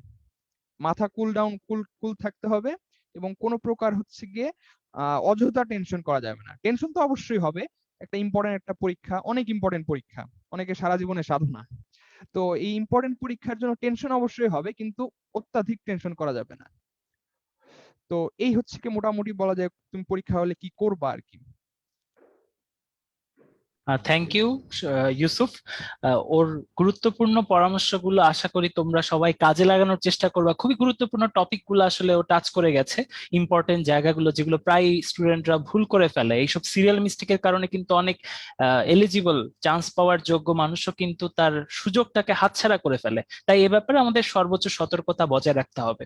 মাথা কুল ডাউন, কুল কুল থাকতে হবে, এবং কোনো প্রকার হচ্ছে গিয়ে অযথা টেনশন করা যাবে না। টেনশন তো অবশ্যই হবে, একটা ইম্পর্টেন্ট একটা পরীক্ষা, অনেক ইম্পর্টেন্ট পরীক্ষা, অনেকে সারা জীবনে সাধনা। তো এই ইম্পর্টেন্ট পরীক্ষার জন্য টেনশন অবশ্যই হবে, কিন্তু অত্যাধিক টেনশন করা যাবে না। তো এই হচ্ছে কি মোটামুটি বলা যায় তুমি পরীক্ষা হলে কি করবা আর কি। Thank you Yusuf. ওর গুরুত্বপূর্ণ পরামর্শগুলো আশা করি তোমরা সবাই কাজে লাগানোর চেষ্টা করবা। খুবই গুরুত্বপূর্ণ টপিকগুলো আসলে ও টাচ করে গেছে, ইম্পর্টেন্ট জায়গাগুলো যেগুলো প্রায় স্টুডেন্টরা ভুল করে ফেলে। এইসব সিরিয়াল মিস্টেকের কারণে কিন্তু অনেক এলিজিবল চান্স পাওয়ার যোগ্য মানুষও কিন্তু তার সুযোগটাকে হাতছাড়া করে ফেলে। তাই এ ব্যাপারে আমাদের সর্বোচ্চ সতর্কতা বজায় রাখতে হবে।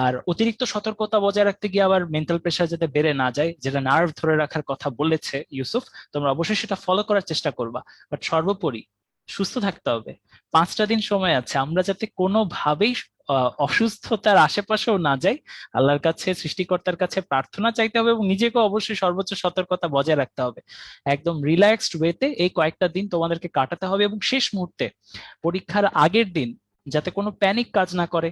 আর অতিরিক্ত সতর্কতা বজায় রাখতে গিয়ে আবার মেন্টাল প্রেশার যাতে বেড়ে না যায়, যেটা নার্ভ ধরে রাখার কথা বলেছে ইউসুফ, তোমরা অবশ্যই সেটা ফলো করার চেষ্টা করবা। বাট সর্বোপরি সুস্থ থাকতে হবে। 5টা দিন সময় আছে, আমরা যাতে কোনোভাবেই অসুস্থতার আশেপাশেও না যাই, আল্লাহর কাছে সৃষ্টিকর্তার কাছে প্রার্থনা চাইতে হবে এবং নিজেকে অবশ্যই সর্বোচ্চ সতর্কতা বজায় রাখতে হবে। একদম রিল্যাক্সড ওয়েতে এই কয়েকটা দিন তোমাদেরকে কাটাতে হবে, এবং শেষ মুহূর্তে পরীক্ষার আগের দিন যাতে কোনো প্যানিক কাজ না করে।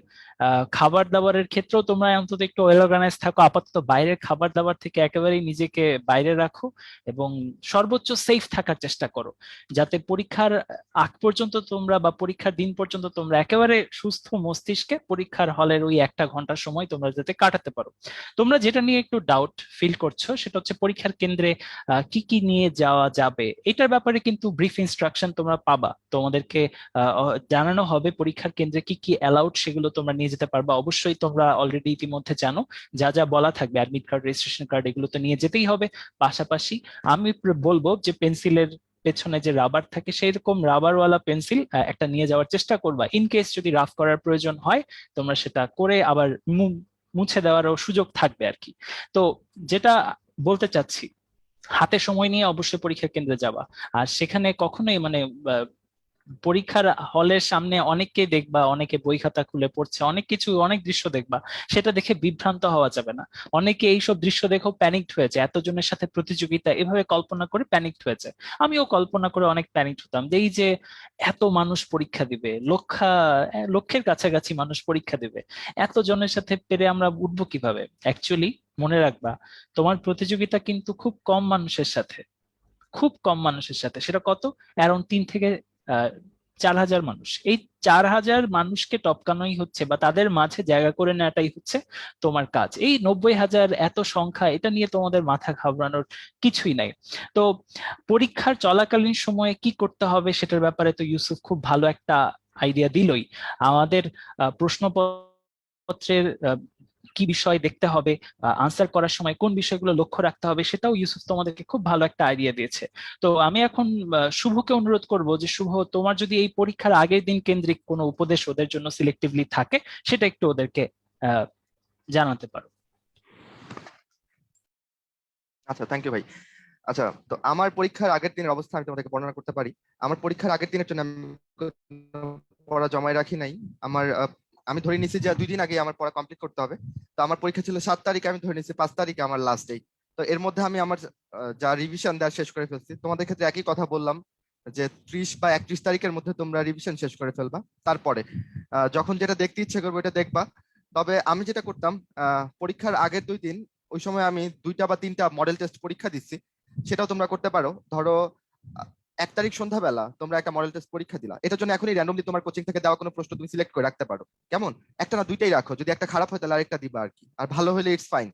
খাবার দাবারের ক্ষেত্রেও তোমরা অন্তত একটু ওয়েল অর্গানাইজ থাকো। আপাতত বাইরের খাবার দাবার থেকে একেবারেই নিজেকে বাইরে রাখো এবং সর্বোচ্চ সেফ থাকার চেষ্টা করো, যাতে পরীক্ষার আগ পর্যন্ত তোমরা বা পরীক্ষার দিন পর্যন্ত তোমরা একেবারে সুস্থ মস্তিষ্কে পরীক্ষার হলের ওই 1 ঘন্টা সময় তোমরা যাতে কাটাতে পারো। তোমরা যেটা নিয়ে একটু ডাউট ফিল করছো সেটা হচ্ছে পরীক্ষার কেন্দ্রে কি কি নিয়ে যাওয়া যাবে। এটার ব্যাপারে কিন্তু ব্রিফ ইনস্ট্রাকশন তোমরা পাবা। তোমাদেরকে জানানো হবে পরীক্ষার কেন্দ্রে কি কি অ্যালাউড, সেগুলো তোমরা নিয়ে যেতে পারবা। অবশ্যই তোমরা অলরেডি ইতিমধ্যে জানো যা যা বলা থাকবে, অ্যাডমিট কার্ড, রেজিস্ট্রেশন কার্ড, এগুলো তো নিয়ে যেতেই হবে। পাশাপাশি আমি বলবো যে পেন্সিলের পেছনে যে রাবার থাকে সেই রকম রাবারওয়ালা পেন্সিল একটা নিয়ে যাওয়ার চেষ্টা করবা। ইন কেস যদি রাফ করার প্রয়োজন হয় তোমরা সেটা করে আবার মুছে দেওয়ারও সুযোগ থাকবে আর কি। তো যেটা বলতে চাচ্ছি, হাতে সময় নিয়ে অবশ্যই পরীক্ষা কেন্দ্রে যাবা। আর সেখানে কখনোই মানে পরীক্ষার হলের সামনে অনেককে দেখবা, অনেকে বই খাতা খুলে পড়ছে, অনেক কিছু অনেক দৃশ্য দেখবা, সেটা দেখে বিভ্রান্ত হওয়া যাবে না। অনেকে এইসব দৃশ্য দেখেও প্যানিকড হয়েছে, এতজনের সাথে প্রতিযোগিতা এভাবে কল্পনা করে প্যানিকড হয়েছে। আমিও কল্পনা করে অনেক প্যানিকড হতাম যে এই যে এত মানুষ পরীক্ষা দিবে, লক্ষের কাছাকাছি মানুষ পরীক্ষা দিবে, এতজনের সাথে পেরে আমরা উঠবো কিভাবে। অ্যাকচুয়ালি মনে রাখবা তোমার প্রতিযোগিতা কিন্তু খুব কম মানুষের সাথে, খুব কম মানুষের সাথে। সেটা কত? অ্যারাউন্ড 3 থেকে 4 হাজার মানুষ। এই 4 হাজার মানুষকে টপকানোই হচ্ছে বা তাদের মাঝে জায়গা করে নেওয়াটাই হচ্ছে তোমার কাজ। এই 90,000 এত সংখ্যা, এটা নিয়ে তোমাদের মাথা ঘাবড়ানোর কিছুই নাই। তো পরীক্ষার চলাকালীন সময়ে কি করতে হবে সেটার ব্যাপারে তো ইউসুফ খুব ভালো একটা আইডিয়া দিলই। আমাদের প্রশ্নপত্রের কি বিষয় দেখতে হবে, আনসার করার সময় কোন বিষয়গুলো লক্ষ্য রাখতে হবে, সেটাও ইউসুফ তোমাদেরকে খুব ভালো একটা আইডিয়া দিয়েছে। তো আমি এখন শুভকে অনুরোধ করব যে শুভ, তোমার যদি এই পরীক্ষার আগের দিন কেন্দ্রিক কোনো উপদেশ ওদের জন্য সিলেক্টিভলি থাকে সেটা একটু ওদেরকে জানাতে পারো। আচ্ছা, থ্যাংক ইউ ভাই। আচ্ছা, তো আমার পরীক্ষার আগের দিনের অবস্থা আমি তোমাদেরকে বর্ণনা করতে পারি। আমার পরীক্ষার আগের দিনের জন্য আমি কোনো পড়া জমায় রাখি নাই। আমার আমি ধরে নিছি যে 2 দিন আগে আমার পড়া কমপ্লিট করতে হবে। তো আমার পরীক্ষা ছিল 7 তারিখে, আমি ধরে নিছি 5 তারিখে আমার লাস্ট ডেট। তো এর মধ্যে আমি আমার যা রিভিশন দেওয়া শেষ করে ফেলছি। তোমাদের ক্ষেত্রে একই কথা বললাম যে 30 বা 31 তারিখের মধ্যে তোমরা রিভিশন শেষ করে ফেলবা। তারপরে যখন যেটা দেখতে ইচ্ছে করবে ওটা দেখবা। তবে আমি যেটা করতাম, পরীক্ষার আগের 2 দিন ওই সময় আমি 2টা বা 3টা মডেল টেস্ট পরীক্ষা দিচ্ছি। সেটাও তোমরা করতে পারো। ধরো 1 তারিখ সন্ধ্যাবেলা তোমরা একটা মডেল টেস্ট পরীক্ষা দিলা, এটার জন্য এখনই র্যান্ডমলি তোমার কোচিং থেকে দেওয়া কোনো প্রশ্ন তুমি সিলেক্ট করে রাখতে পারো। কেমন? একটা না দুইটাই রাখো, যদি একটা খারাপ হয় তাহলে আরেকটা দিবা আর কি, আর ভালো হলে ইটস ফাইন।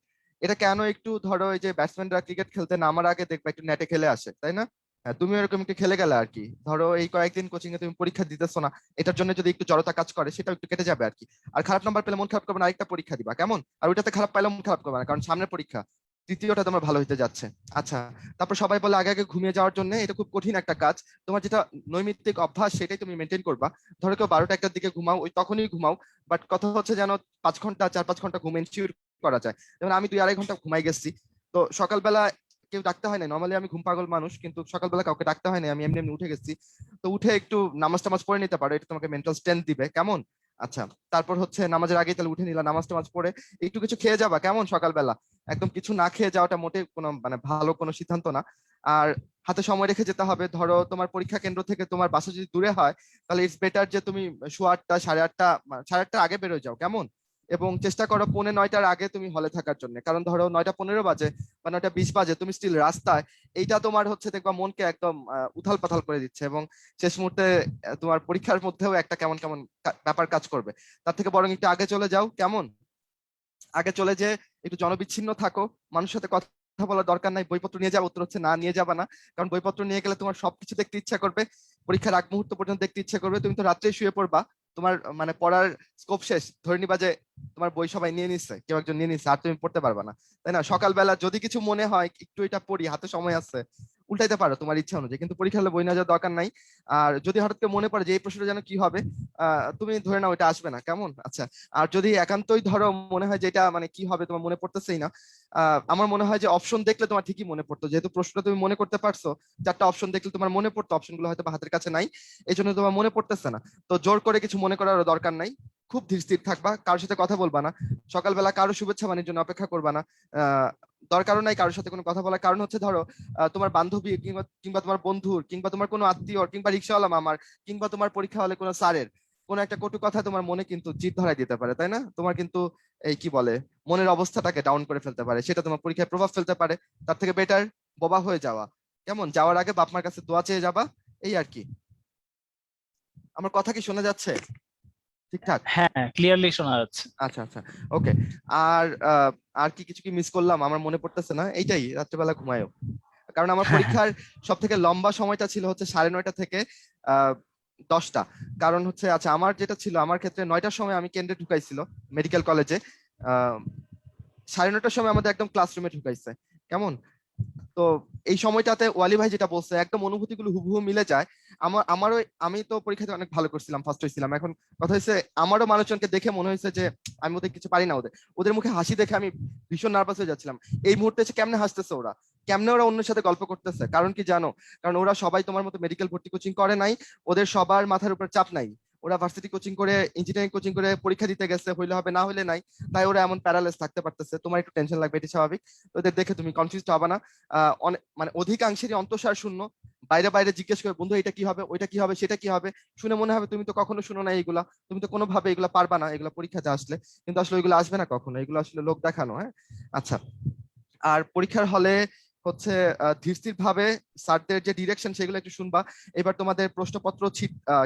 এটা কেন একটু ধরো এই যে ব্যাটসম্যানরা ক্রিকেট খেলতে নামার আগে দেখবা একটু নেটে খেলে আসে, তাই না? হ্যাঁ, তুমি এরকম একটু খেলে গেলে আর কি। ধরো এই কয়েকদিন কোচিং এ তুমি পরীক্ষা দিতেছো না, এটার জন্য যদি একটু জড়তা কাজ করে সেটাও একটু কেটে যাবে আর কি। আর খারাপ নাম্বার পেলে মন খারাপ করবে না, আরেকটা পরীক্ষা দিবা, কেমন? আর ওইটাতে খারাপ পাইলে মন খারাপ করবে না, কারণ সামনের পরীক্ষা, তৃতীয়টা তোমার ভালো হতে যাচ্ছে। আচ্ছা, তারপর সবাই বলে আগে আগে ঘুমিয়ে যাওয়ার জন্য, এটা খুব কঠিন একটা কাজ। তোমার যেটা নৈমিত্তিক অভ্যাস সেটাই তুমি মেনটেন করবা। ধরো কেউ 12টা 1টার দিকে ঘুমাও, ওই তখনই ঘুমাও। বাট কথা হচ্ছে যেন 5 ঘন্টা 4-5 ঘন্টা ঘুম এনশিওর করা যায়। যেমন আমি 2-2.5 ঘন্টা ঘুমাই গেছি। তো সকালবেলা কেউ ডাকতে হয় না, নর্মালি আমি ঘুম পাগল মানুষ, কিন্তু সকালবেলা কাউকে ডাকতে হয় না, আমি এমনি এমনি উঠে গেছি। তো উঠে একটু নামাজ টামাজ পড়ে নিতে পারো, এটা তোমাকে মেন্টাল স্ট্রেংথ দিবে, কেমন? আচ্ছা, তারপর হচ্ছে নামাজের আগে তাহলে উঠে নিলা, নামাজ টামাজ পড়ে একটু কিছু খেয়ে যাবা, কেমন? সকালবেলা একদম কিছু না খেয়ে যাওয়াটা মোটে কোনো মানে ভালো কোনো সিদ্ধান্ত না। আর হাতে সময় রেখে যেতে হবে। ধরো তোমার পরীক্ষা কেন্দ্র থেকে তোমার বাসা যদি দূরে হয়, তাহলে ইটস বেটার যে তুমি 8:30 8:30 8:30 আগে বেরোয় যাও, কেমন? এবং চেষ্টা করো 8:45-র আগে তুমি হলে থাকার জন্য, কারণ ধরো 9:15 বাজে বা 9:20 বাজে তুমি স্টিল রাস্তায়, এইটা তোমার হচ্ছে দেখবা মনকে একদম উথাল পাথাল করে দিচ্ছে, এবং শেষ মুহূর্তে তোমার পরীক্ষার মধ্যেও একটা কেমন কেমন ব্যাপার কাজ করবে। তার থেকে বরং একটু আগে চলে যাও, কেমন? আগে চলে যে একটু জনবিচ্ছিন্ন থাকো, মানুষের সাথে কথা বলার দরকার নাই। বইপত্র নিয়ে যাবো? উত্তর হচ্ছে না, নিয়ে যাবা না। কারণ বইপত্র নিয়ে গেলে তোমার সবকিছু দেখতে ইচ্ছা করবে, পরীক্ষার আগ মুহূর্ত পর্যন্ত দেখতে ইচ্ছা করবে। তুমি তো রাত্রে শুয়ে পড়বা, তোমার মানে পড়ার স্কোপ শেষ, ধরে নিবা যে তোমার বই সবাই নিয়ে নিচ্ছে, কেউ একজন নিয়ে নিচ্ছে, আর তুমি পড়তে পারবা না, তাই না? সকালবেলা যদি কিছু মনে হয় একটু এটা পড়ি, হাতে সময় আছে, উল্টাইতে পারো তোমার ইচ্ছা অনুযায়ী, কিন্তু পরীক্ষা হলে বই না যাওয়ার দরকার নাই। আর যদি হঠাৎ করে মনে পড়ে যে এই প্রশ্নটা যেন কি হবে, তুমি ধরে নাও এটা আসবে না, কেমন? আচ্ছা, আর যদি একান্তই ধরো মনে হয় যে এটা মানে কি হবে তোমার মনে পড়তেছেই না, আমার মনে হয় যে অপশন দেখলে তোমার ঠিকই মনে পড়তো, যেহেতু প্রশ্নটা তুমি মনে করতে পারছো, 4টা অপশন দেখলে তোমার মনে পড়তো, অপশনগুলো হয়তো বা হাতের কাছে নাই, এই জন্য তোমার মনে পড়তেছে না। তো জোর করে কিছু মনে করার দরকার নাই, খুব ধীর স্থির থাকবা, কারোর সাথে কথা বলবা না, সকালবেলা কারো শুভেচ্ছা বাণীর জন্য অপেক্ষা করবা না। দরকারও নাই কারোর সাথে কোনো কথা বলার, কারণ হচ্ছে ধরো তোমার বান্ধবী কিংবা কিংবা তোমার বন্ধুর কিংবা তোমার কোনো আত্মীয় কিংবা রিক্সাওয়ালা মামার কিংবা তোমার পরীক্ষা হলে কোনো স্যারের কোনো একটা কটু কথা তোমার মনে কিন্তু জিদ ধরাই দিতে পারে, তাই না? তোমার কিন্তু এই কি বলে মনের অবস্থাটাকে ডাউন করে ফেলতে পারে, সেটা তোমার পরীক্ষায় প্রভাব ফেলতে পারে। তার থেকে বেটার বোবা হয়ে যাওয়া, কেমন? যাওয়ার আগে বাপ মার কাছে দোয়া চেয়ে যাবা, এই আর কি। আমার কথা কি শোনা যাচ্ছে ঠিকঠাক? হ্যাঁ, ক্লিয়ারলি শোনা যাচ্ছে। আচ্ছা আচ্ছা, ওকে। আর আর কি কিছু কি মিস করলাম আমার মনে পড়তেছে না, এইটাই, রাত্রেবেলা ঘুমায়ও। কারণ আমার হ্যাঁ, হ্যাঁ। পরীক্ষার সব থেকে লম্বা সময়টা ছিল হচ্ছে 9:30 থেকে 10টা। কারণ হচ্ছে আচ্ছা, আমার যেটা ছিল আমার ক্ষেত্রে 9টার সময় আমি কেন্দ্রে ঢুকাইছিল মেডিকেল কলেজে, 9:30টার সময় আমাদের একদম ক্লাসরুমে ঢুকাইছে, কেমন? তো এই সময়টাতে ওয়ালি ভাই যেটা বলছে একদম অনুভূতিগুলো হুবহু মিলে যায়। আমারও, আমি তো পরীক্ষাতে অনেক ভালো করছিলাম, ফার্স্ট হয়েছিলাম। এখন কথা হচ্ছে আমারও মানুষজনকে দেখে মনে হয়েছে যে আমি ওদের কিছু পারি না, ওদের ওদের মুখে হাসি দেখে আমি ভীষণ নার্ভাস হয়ে যাচ্ছিলাম। এই মুহূর্তে এসে কেমনে হাসতেছে ওরা, কেমনে ওরা অন্যের সাথে গল্প করতেছে, কারণ কি জানো? কারণ ওরা সবাই তোমার মতো মেডিকেল ভর্তি কোচিং করে নাই, ওদের সবার মাথার উপর চাপ নাই, ওরা ভার্সিটি কোচিং করে ইঞ্জিনিয়ারিং কোচিং করে পরীক্ষা দিতে গেছে, হইলে হবে না হলে নাই, তাই ওরা এমন প্যারালাইজ থাকতে পারতেছে। তোমার একটু টেনশন লাগবে, এটি স্বাভাবিক। তো ওদের দেখে তুমি কনফিউজড হবে না। মানে অধিকাংশেরই অন্তঃসার শূন্য, বাইরে বাইরে জিজ্ঞেস করে বন্ধু এটা কি হবে, ওইটা কি হবে, সেটা কি হবে, শুনে মনে হবে তুমি তো কখনো শুনো না এইগুলা, তুমি তো কোনোভাবে এগুলা পারবা না, এগুলা পরীক্ষাতে আসলে। কিন্তু আসলে ওইগুলো আসবে না কখনো, এগুলো আসলে লোক দেখানো, হ্যাঁ। আচ্ছা, আর পরীক্ষার হলে হচ্ছে ধীর স্থির ভাবে স্যারদের যে ডিরেকশন সেগুলো একটু শুনবা। এবার তোমাদের প্রশ্নপত্র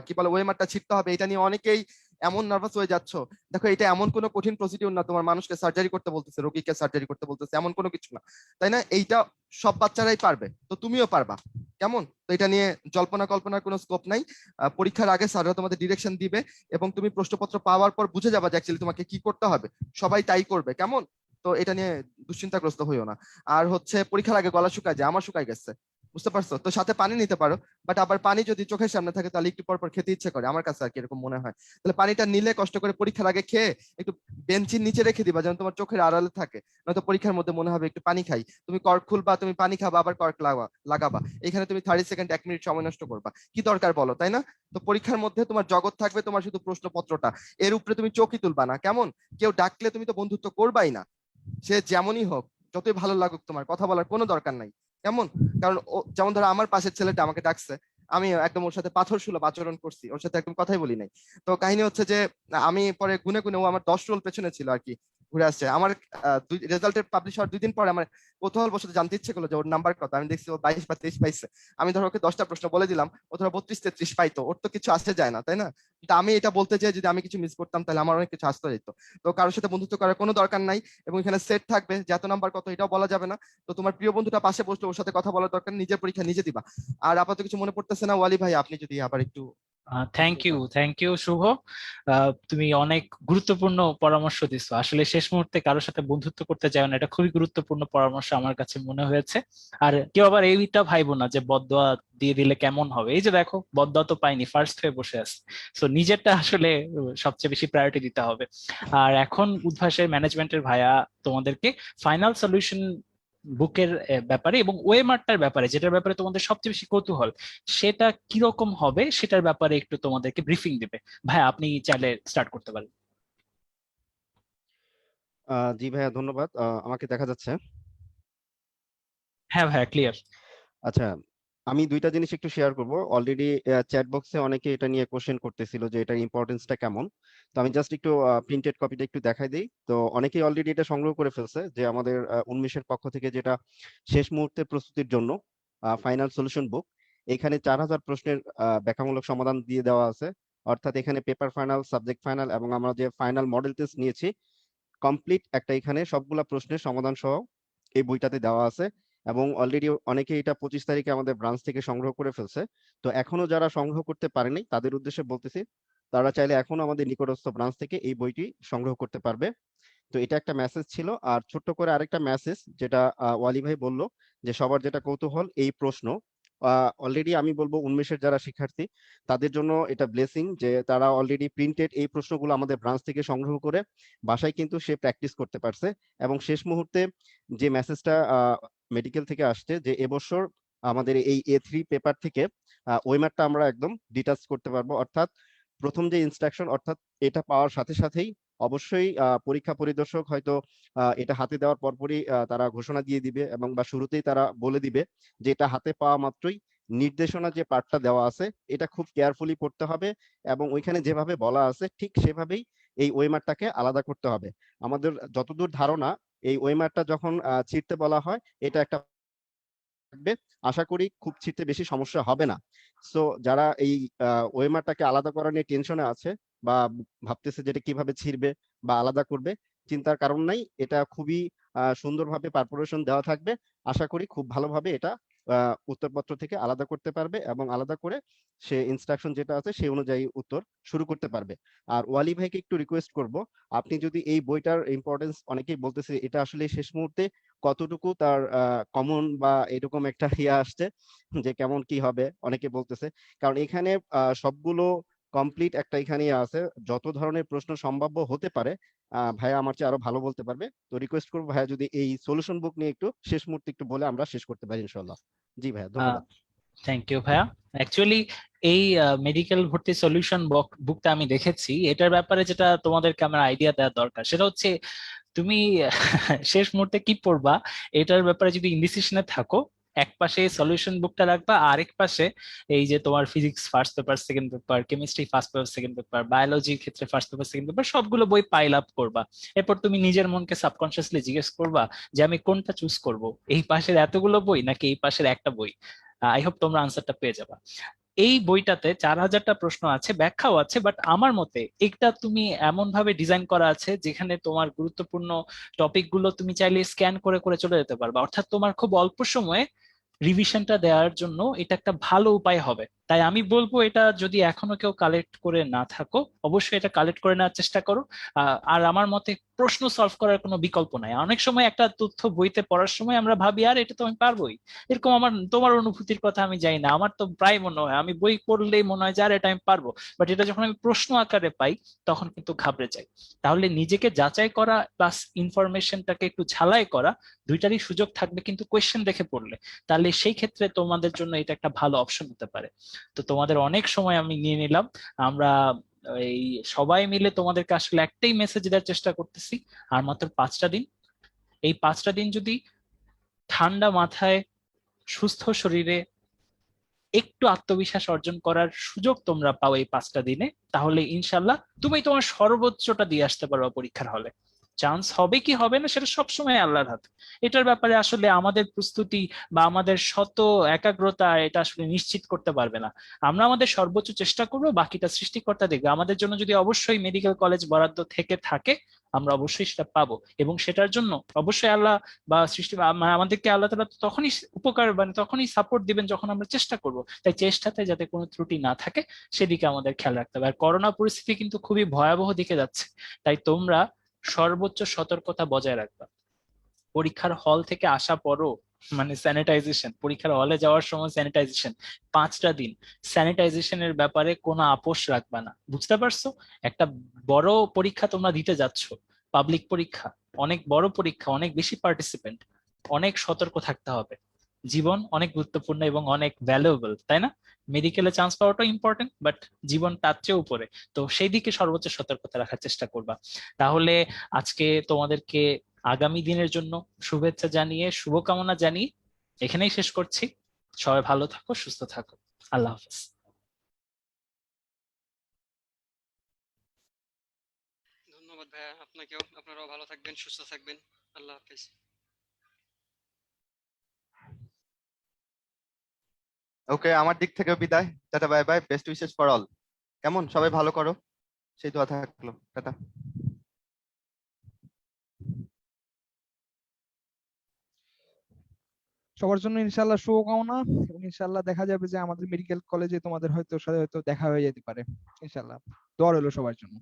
কি বলে ওয়েমারটা ছিটতে হবে, এটা নিয়ে অনেকেই এমন নার্ভাস হয়ে যাচ্ছ। দেখো, এটা এমন কোনো কঠিন প্রসিডিউর না তোমার মানুষকে সার্জারি করতে বলতেছে, রোগীকে সার্জারি করতে বলতেছে, এমন কোনো কিছু না, তাই না? এইটা সব বাচ্চারাই পারবে, তো তুমিও পারবা, কেমন? তো এটা নিয়ে জল্পনা কল্পনার কোনো স্কোপ নাই। পরীক্ষার আগে স্যাররা তোমাদের ডিরেকশন দিবে, এবং তুমি প্রশ্নপত্র পাওয়ার পর বুঝে যাবা যে অ্যাকচুয়ালি তোমাকে কি করতে হবে, সবাই তাই করবে, কেমন? তো এটা নিয়ে দুশ্চিন্তাগ্রস্ত হইও না। আর হচ্ছে পরীক্ষার আগে গলা শুকায় যায়, আমার শুকায় গেছে, বুঝতে পারছো? তো সাথে পানি নিতে পারো, বাট আবার পানি যদি চোখের সামনে থাকে তাহলে একটু পর পর খেতে ইচ্ছে করে, আমার কাছে আর কি এরকম মনে হয়। তাহলে পানিটা নিলে কষ্ট করে পরীক্ষার আগে খেয়ে একটু বেঞ্চির নিচে রেখে দিবা, যেন তোমার চোখের আড়ালে থাকে, নয়তো পরীক্ষার মধ্যে মনে হবে একটু পানি খাই, তুমি কর্ক খুলবা, তুমি পানি খাবা, আবার কর্ক লাগাবা, এখানে তুমি 30 সেকেন্ড 1 মিনিট সময় নষ্ট করবা, কি দরকার বলো, তাই না? তো পরীক্ষার মধ্যে তোমার জগৎ থাকবে, তোমার শুধু প্রশ্নপত্রটা, এর উপরে তুমি চোখই তুলবা না, কেমন? কেউ ডাকলে তুমি তো বন্ধুত্ব করবাই না, সে যেমনই হোক, যতই ভালো লাগুক, তোমার কথা বলার কোনো দরকার নাই, কেমন? কারণ যেমন ধরো আমার পাশের ছেলেটা আমাকে ডাকছে, আমি একদম ওর সাথে পাথর সুলভ আচরণ করছি, ওর সাথে একদম কথাই বলি নাই। তো কাহিনী হচ্ছে যে আমি পরে গুনে গুনে, ও আমার 10 রোল পেছনে ছিল আর কি, ঘুরে আসছে আমার রেজাল্টের পাবলিশ হওয়ার 2 দিন পরে আমার কৌতূহল বসে জানতে ইচ্ছে করলো যে ওর নাম্বার কত। আমি দেখছি ও 22 বা 23 পাইছে। আমি ধরো ওকে 10টা প্রশ্ন বলে দিলাম, ও ধরো 32 33 পাইতো, ওর তো কিছু আসে যায় না, তাই না? কিন্তু আমি এটা বলতে চাই, যদি আমি কিছু মিস করতাম তাহলে আমার অনেক কিছু আসতে যেত। তো কারোর সাথে বন্ধুত্ব করার কোনো দরকার নাই, এবং এখানে সেট থাকবে যে এত নাম্বার কত এটাও বলা যাবে না। তো তোমার প্রিয় বন্ধুটা পাশে বসলে ওর সাথে কথা বলার দরকার নেই, নিজের পরীক্ষা নিজে দিবা। আর আপাতত কিছু মনে পড়তেছে না, ওয়ালি ভাই আপনি যদি আবার একটু থ্যাংক ইউ শুভ। তুমি অনেক গুরুত্বপূর্ণ পরামর্শ দিছো। আসলে শেষ মুহূর্তে কারোর সাথে বন্ধুত্ব করতে যাও না, এটা খুবই গুরুত্বপূর্ণ পরামর্শ আমার কাছে মনে হয়েছে। আর কেউ আবার এইটা ভাইবো না যে বদদোয়া দিয়ে দিলে কেমন হবে। এই যে দেখো, বদদোয়া তো পাইনি, ফার্স্ট হয়ে বসে আছে। সো নিজেরটা আসলে সবচেয়ে বেশি প্রায়োরিটি দিতে হবে। আর এখন উদ্ভাসের ম্যানেজমেন্টের ভাইয়া তোমাদেরকে ফাইনাল সলিউশন বুকের ব্যাপারে এবং ওয়েমারটার ব্যাপারে, যেটার ব্যাপারে তোমাদের সবচেয়ে বেশি কৌতূহল, সেটা কিরকম হবে সেটার ব্যাপারে একটু তোমাদেরকে ব্রিফিং দিবে। ভাই আপনি চাইলে স্টার্ট করতে পারেন। জি ভাইয়া, ধন্যবাদ। আমাকে দেখা যাচ্ছে? হ্যাঁ ভাইয়া, ক্লিয়ার। আচ্ছা, আমি দুইটা জিনিস একটু শেয়ার করব। অলরেডি চ্যাট বক্সে অনেকে এটা নিয়ে কোশ্চেন করতেছিল যে এটার ইম্পর্টেন্সটা কেমন। তো আমি জাস্ট একটু প্রিন্টেড কপিটা একটু দেখাই দিই। তো অনেকেই অলরেডি এটা সংগ্রহ করে ফেলছে, যে আমাদের উন্মেষের পক্ষ থেকে যেটা শেষ মুহূর্তে প্রস্তুতির জন্য ফাইনাল সলিউশন বুক, এখানে 4000 প্রশ্নের ব্যাখ্যামূলক সমাধান দিয়ে দেওয়া আছে। অর্থাৎ এখানে পেপার ফাইনাল, সাবজেক্ট ফাইনাল এবং আমরা যে ফাইনাল মডেল টেস্ট নিয়েছি, কমপ্লিট একটা এখানে সবগুলা প্রশ্নের সমাধান সহ এই বইটাতে দেওয়া আছে। এবং অলরেডি অনেকে এটা 25 তারিখে আমাদের ব্রাঞ্চ থেকে সংগ্রহ করে ফেলছে। তো এখনো যারা সংগ্রহ করতে পারেনি তাদের উদ্দেশ্যে বলতেছি, তারা চাইলে এখনো আমাদের নিকটস্থ ব্রাঞ্চ থেকে এই বইটি সংগ্রহ করতে পারবে। তো এটা একটা মেসেজ ছিল। আর ছোট্ট করে আরেকটা মেসেজ, যেটা ওয়ালি ভাই বলল যে সবার যেটা কৌতূহল এই প্রশ্ন, অলরেডি আমি বলবো উন্মেষের যারা শিক্ষার্থী তাদের জন্য এটা ব্লেসিং যে তারা অলরেডি প্রিন্টেড এই প্রশ্নগুলো আমাদের ব্রাঞ্চ থেকে সংগ্রহ করে বাসায় কিন্তু সে প্র্যাকটিস করতে পারছে। এবং শেষ মুহূর্তে যে মেসেজটা মেডিকেল থেকে আসছে, যে এবছর আমাদের এই A3 পেপার থেকে ওয়েমারটা আমরা একদম ডিটাচ করতে পারবো। অর্থাৎ প্রথম যে ইনস্ট্রাকশন, অর্থাৎ এটা পাওয়ার সাথে সাথেই অবশ্যই পরীক্ষা পরিদর্শক হয়তো এটা হাতে দেওয়ার পরপরই তারা ঘোষণা দিয়ে দিবে, এবং বা শুরুতেই তারা বলে দিবে যে এটা হাতে পাওয়া মাত্রই নির্দেশনা যে পার্টটা দেওয়া আছে এটা খুব কেয়ারফুলি পড়তে হবে, এবং ওইখানে যেভাবে বলা আছে ঠিক সেভাবেই এই ওয়েমারটাকে আলাদা করতে হবে। আমাদের যতদূর ধারণা, এই ওয়েমারটা যখন ছিঁড়তে বলা হয়, এটা একটা থাকবে, আশা করি খুব ছিঁড়তে বেশি সমস্যা হবে না। সো যারা এই ওয়েমারটাকে আলাদা করা নিয়ে টেনশনে আছে বা ভাবতেছে যেটা কিভাবে ছিঁড়বে বা আলাদা করবে, চিন্তার কারণ নাই। এটা খুবই সুন্দরভাবে পারফরেশন দেওয়া থাকবে। আশা করি খুব ভালোভাবে এটা উত্তরপত্র থেকে আলাদা করতে পারবে, এবং আলাদা করে সে ইনস্ট্রাকশন যেটা আছে সেই অনুযায়ী উত্তর শুরু করতে পারবে। আর ওয়ালি ভাইকে একটু রিকোয়েস্ট করব, আপনি যদি এই বইটার ইম্পর্টেন্স, অনেকেই বলতেছে এটা আসলে শেষ মুহূর্তে কতটুকু তার কমন বা এরকম একটা আসছে যে কেমন কি হবে, অনেকে বলতেছে। কারণ এখানে সবগুলো কমপ্লিট একটা এখানে আছে, যত ধরনের প্রশ্ন সম্ভাব্য হতে পারে ভাইয়া আমার চেয়ে আরো ভালো বলতে পারবে। তো রিকোয়েস্ট করবো ভাইয়া যদি এই সলিউশন বুক নিয়ে একটু শেষ মুহূর্তে একটু বলে আমরা শেষ করতে পারি ইনশাল্লাহ। জি ভাইয়া, ধন্যবাদ। থ্যাংক ইউ ভাইয়া। অ্যাকচুয়ালি এই মেডিকেল ভর্তি সলিউশন বুকটা আমি দেখেছি। এটার ব্যাপারে যেটা তোমাদেরকে আমার আইডিয়া দেওয়া দরকার সেটা হচ্ছে, তুমি শেষ মুহূর্তে কি পড়বা এটার ব্যাপারে যদি ইনডিসিশনে থাকো, এক পাশে সলিউশন বুকটা রাখবা, আরেক পাশে এই যে তোমার physics first paper second paper, chemistry first paper second paper, বায়োলজির ক্ষেত্রে ফার্স্ট পেপার সেকেন্ড পেপার, সবগুলো বই পাইল আপ করবা। এরপর তুমি নিজের মনকে সাবকনসিয়াসলি জিজ্ঞেস করবা যে আমি কোনটা চুজ করব, এই পাশের এতগুলো বই নাকি এই পাশের একটা বই। আই হোপ তোমরা আনসারটা পেয়ে যাবা। এই বইটাতে 4000টা প্রশ্ন আছে, ব্যাখ্যাও আছে, বাট আমার মতে এটা তুমি এমন ভাবে ডিজাইন করা আছে যেখানে তোমার গুরুত্বপূর্ণ টপিক গুলো তুমি চাইলে স্ক্যান করে করে চলে যেতে পারবা। অর্থাৎ তোমার খুব অল্প সময়ে রিভিশনটা দেওয়ার জন্য এটা একটা ভালো উপায় হবে। তাই আমি বলবো এটা যদি এখনো কেউ কালেক্ট করে না থাকো, অবশ্যই এটা কালেক্ট করে নেওয়ার চেষ্টা করো। আর আমার মতে প্রশ্ন সলভ করার কোনো বিকল্প নাই। অনেক সময় একটা তথ্য বইতে পড়ার সময় আমরা ভাবি আর এটা তো আমি পারবোই, এরকম আমার তোমার অনুভূতির কথা আমি জানি না, আমার তো প্রায় মনে হয় আমি বই পড়লেই মনে হয় যে আর এটা আমি পারবো, বাট এটা যখন আমি প্রশ্ন আকারে পাই তখন কিন্তু ঘাবড়ে যাই। তাহলে নিজেকে যাচাই করা প্লাস ইনফরমেশনটাকে একটু ঝালাই করা, দুইটারই সুযোগ থাকবে কিন্তু কোয়েশ্চেন দেখে পড়লে। তাহলে সেই ক্ষেত্রে তোমাদের জন্য এটা একটা ভালো অপশন হতে পারে। তো তোমাদের অনেক সময় আমি নিয়ে নিলাম। আমরা এই সবাই মিলে তোমাদেরকে আসলে একটাই মেসেজ দেওয়ার চেষ্টা করতেছি, আর মাত্র 5টা দিন। এই 5টা দিন যদি ঠান্ডা মাথায় সুস্থ শরীরে একটু আত্মবিশ্বাস অর্জন করার সুযোগ তোমরা পাও এই 5টা দিনে, তাহলে ইনশাল্লাহ তুমি তোমার সর্বোচ্চটা দিয়ে আসতে পারো পরীক্ষার হলে। চান্স হবে কি হবে না সেটা সবসময় আল্লাহর হাতে। এটার ব্যাপারে আসলে আমাদের প্রস্তুতি বা আমাদের শত একাগ্রতা এটা আসলে নিশ্চিত করতে পারবে না। আমরা আমাদের সর্বোচ্চ চেষ্টা করবো, বাকিটা সৃষ্টিকর্তা দেখবে। আমাদের জন্য যদি অবশ্যই মেডিকেল কলেজ বরাদ্দ থেকে থাকে আমরা অবশ্যই সেটা পাবো, এবং সেটার জন্য অবশ্যই আল্লাহ বা সৃষ্টি আমাদেরকে আল্লাহ তাআলা তখনই উপকার মানে তখনই সাপোর্ট দিবেন যখন আমরা চেষ্টা করব। তাই চেষ্টাতে যাতে কোনো ত্রুটি না থাকে সেদিকে আমাদের খেয়াল রাখতে হবে। আর করোনা পরিস্থিতি কিন্তু খুবই ভয়াবহ দিকে যাচ্ছে, তাই তোমরা সর্বোচ্চ সতর্কতা বজায় রাখবা। পরীক্ষার হল থেকে আসা পরও মানে স্যানিটাইজেশন, পরীক্ষার হলে যাওয়ার সময় স্যানিটাইজেশন, 5টা দিন স্যানিটাইজেশনের ব্যাপারে কোনো আপোষ রাখবা না, বুঝতে পারছো? একটা বড় পরীক্ষা তোমরা দিতে যাচ্ছ, পাবলিক পরীক্ষা, অনেক বড় পরীক্ষা, অনেক বেশি পার্টিসিপেন্ট, অনেক সতর্ক থাকতে হবে। জীবন অনেক গুরুত্বপূর্ণ এবং অনেক ভ্যালুয়েবল, তাই না? মেডিকেলে চান্স পাওয়াটা ইম্পর্টেন্ট, বাট জীবন তার চেয়ে উপরে। তো সেই দিকে সর্বোচ্চ সতর্কতা রাখার চেষ্টা করবা। তাহলে আজকে তোমাদেরকে আগামী দিনের জন্য শুভেচ্ছা জানিয়ে শুভকামনা জানিয়ে এখানেই শেষ করছি। সবাই ভালো থাকো, সুস্থ থাকো। আল্লাহ হাফেজ। ধন্যবাদ ভাইয়া, আপনাকেও। আপনারাও ভালো থাকবেন, সুস্থ থাকবেন। আল্লাহ হাফেজ। ওকে, আমার দিক থেকেও বিদায়। Tata, bye bye, best wishes for all. কেমন, সবাই ভালো করো, সেই দোয়া থাকলো। টাটা। সবার জন্য ইনশাল্লাহ শুভকামনা, এবং ইনশাল্লাহ দেখা যাবে যে আমাদের মেডিকেল কলেজে তোমাদের হয়তো সাথে হয়তো দেখা হয়ে যেতে পারে ইনশাল্লাহ। দোয়া রইলো সবার জন্য।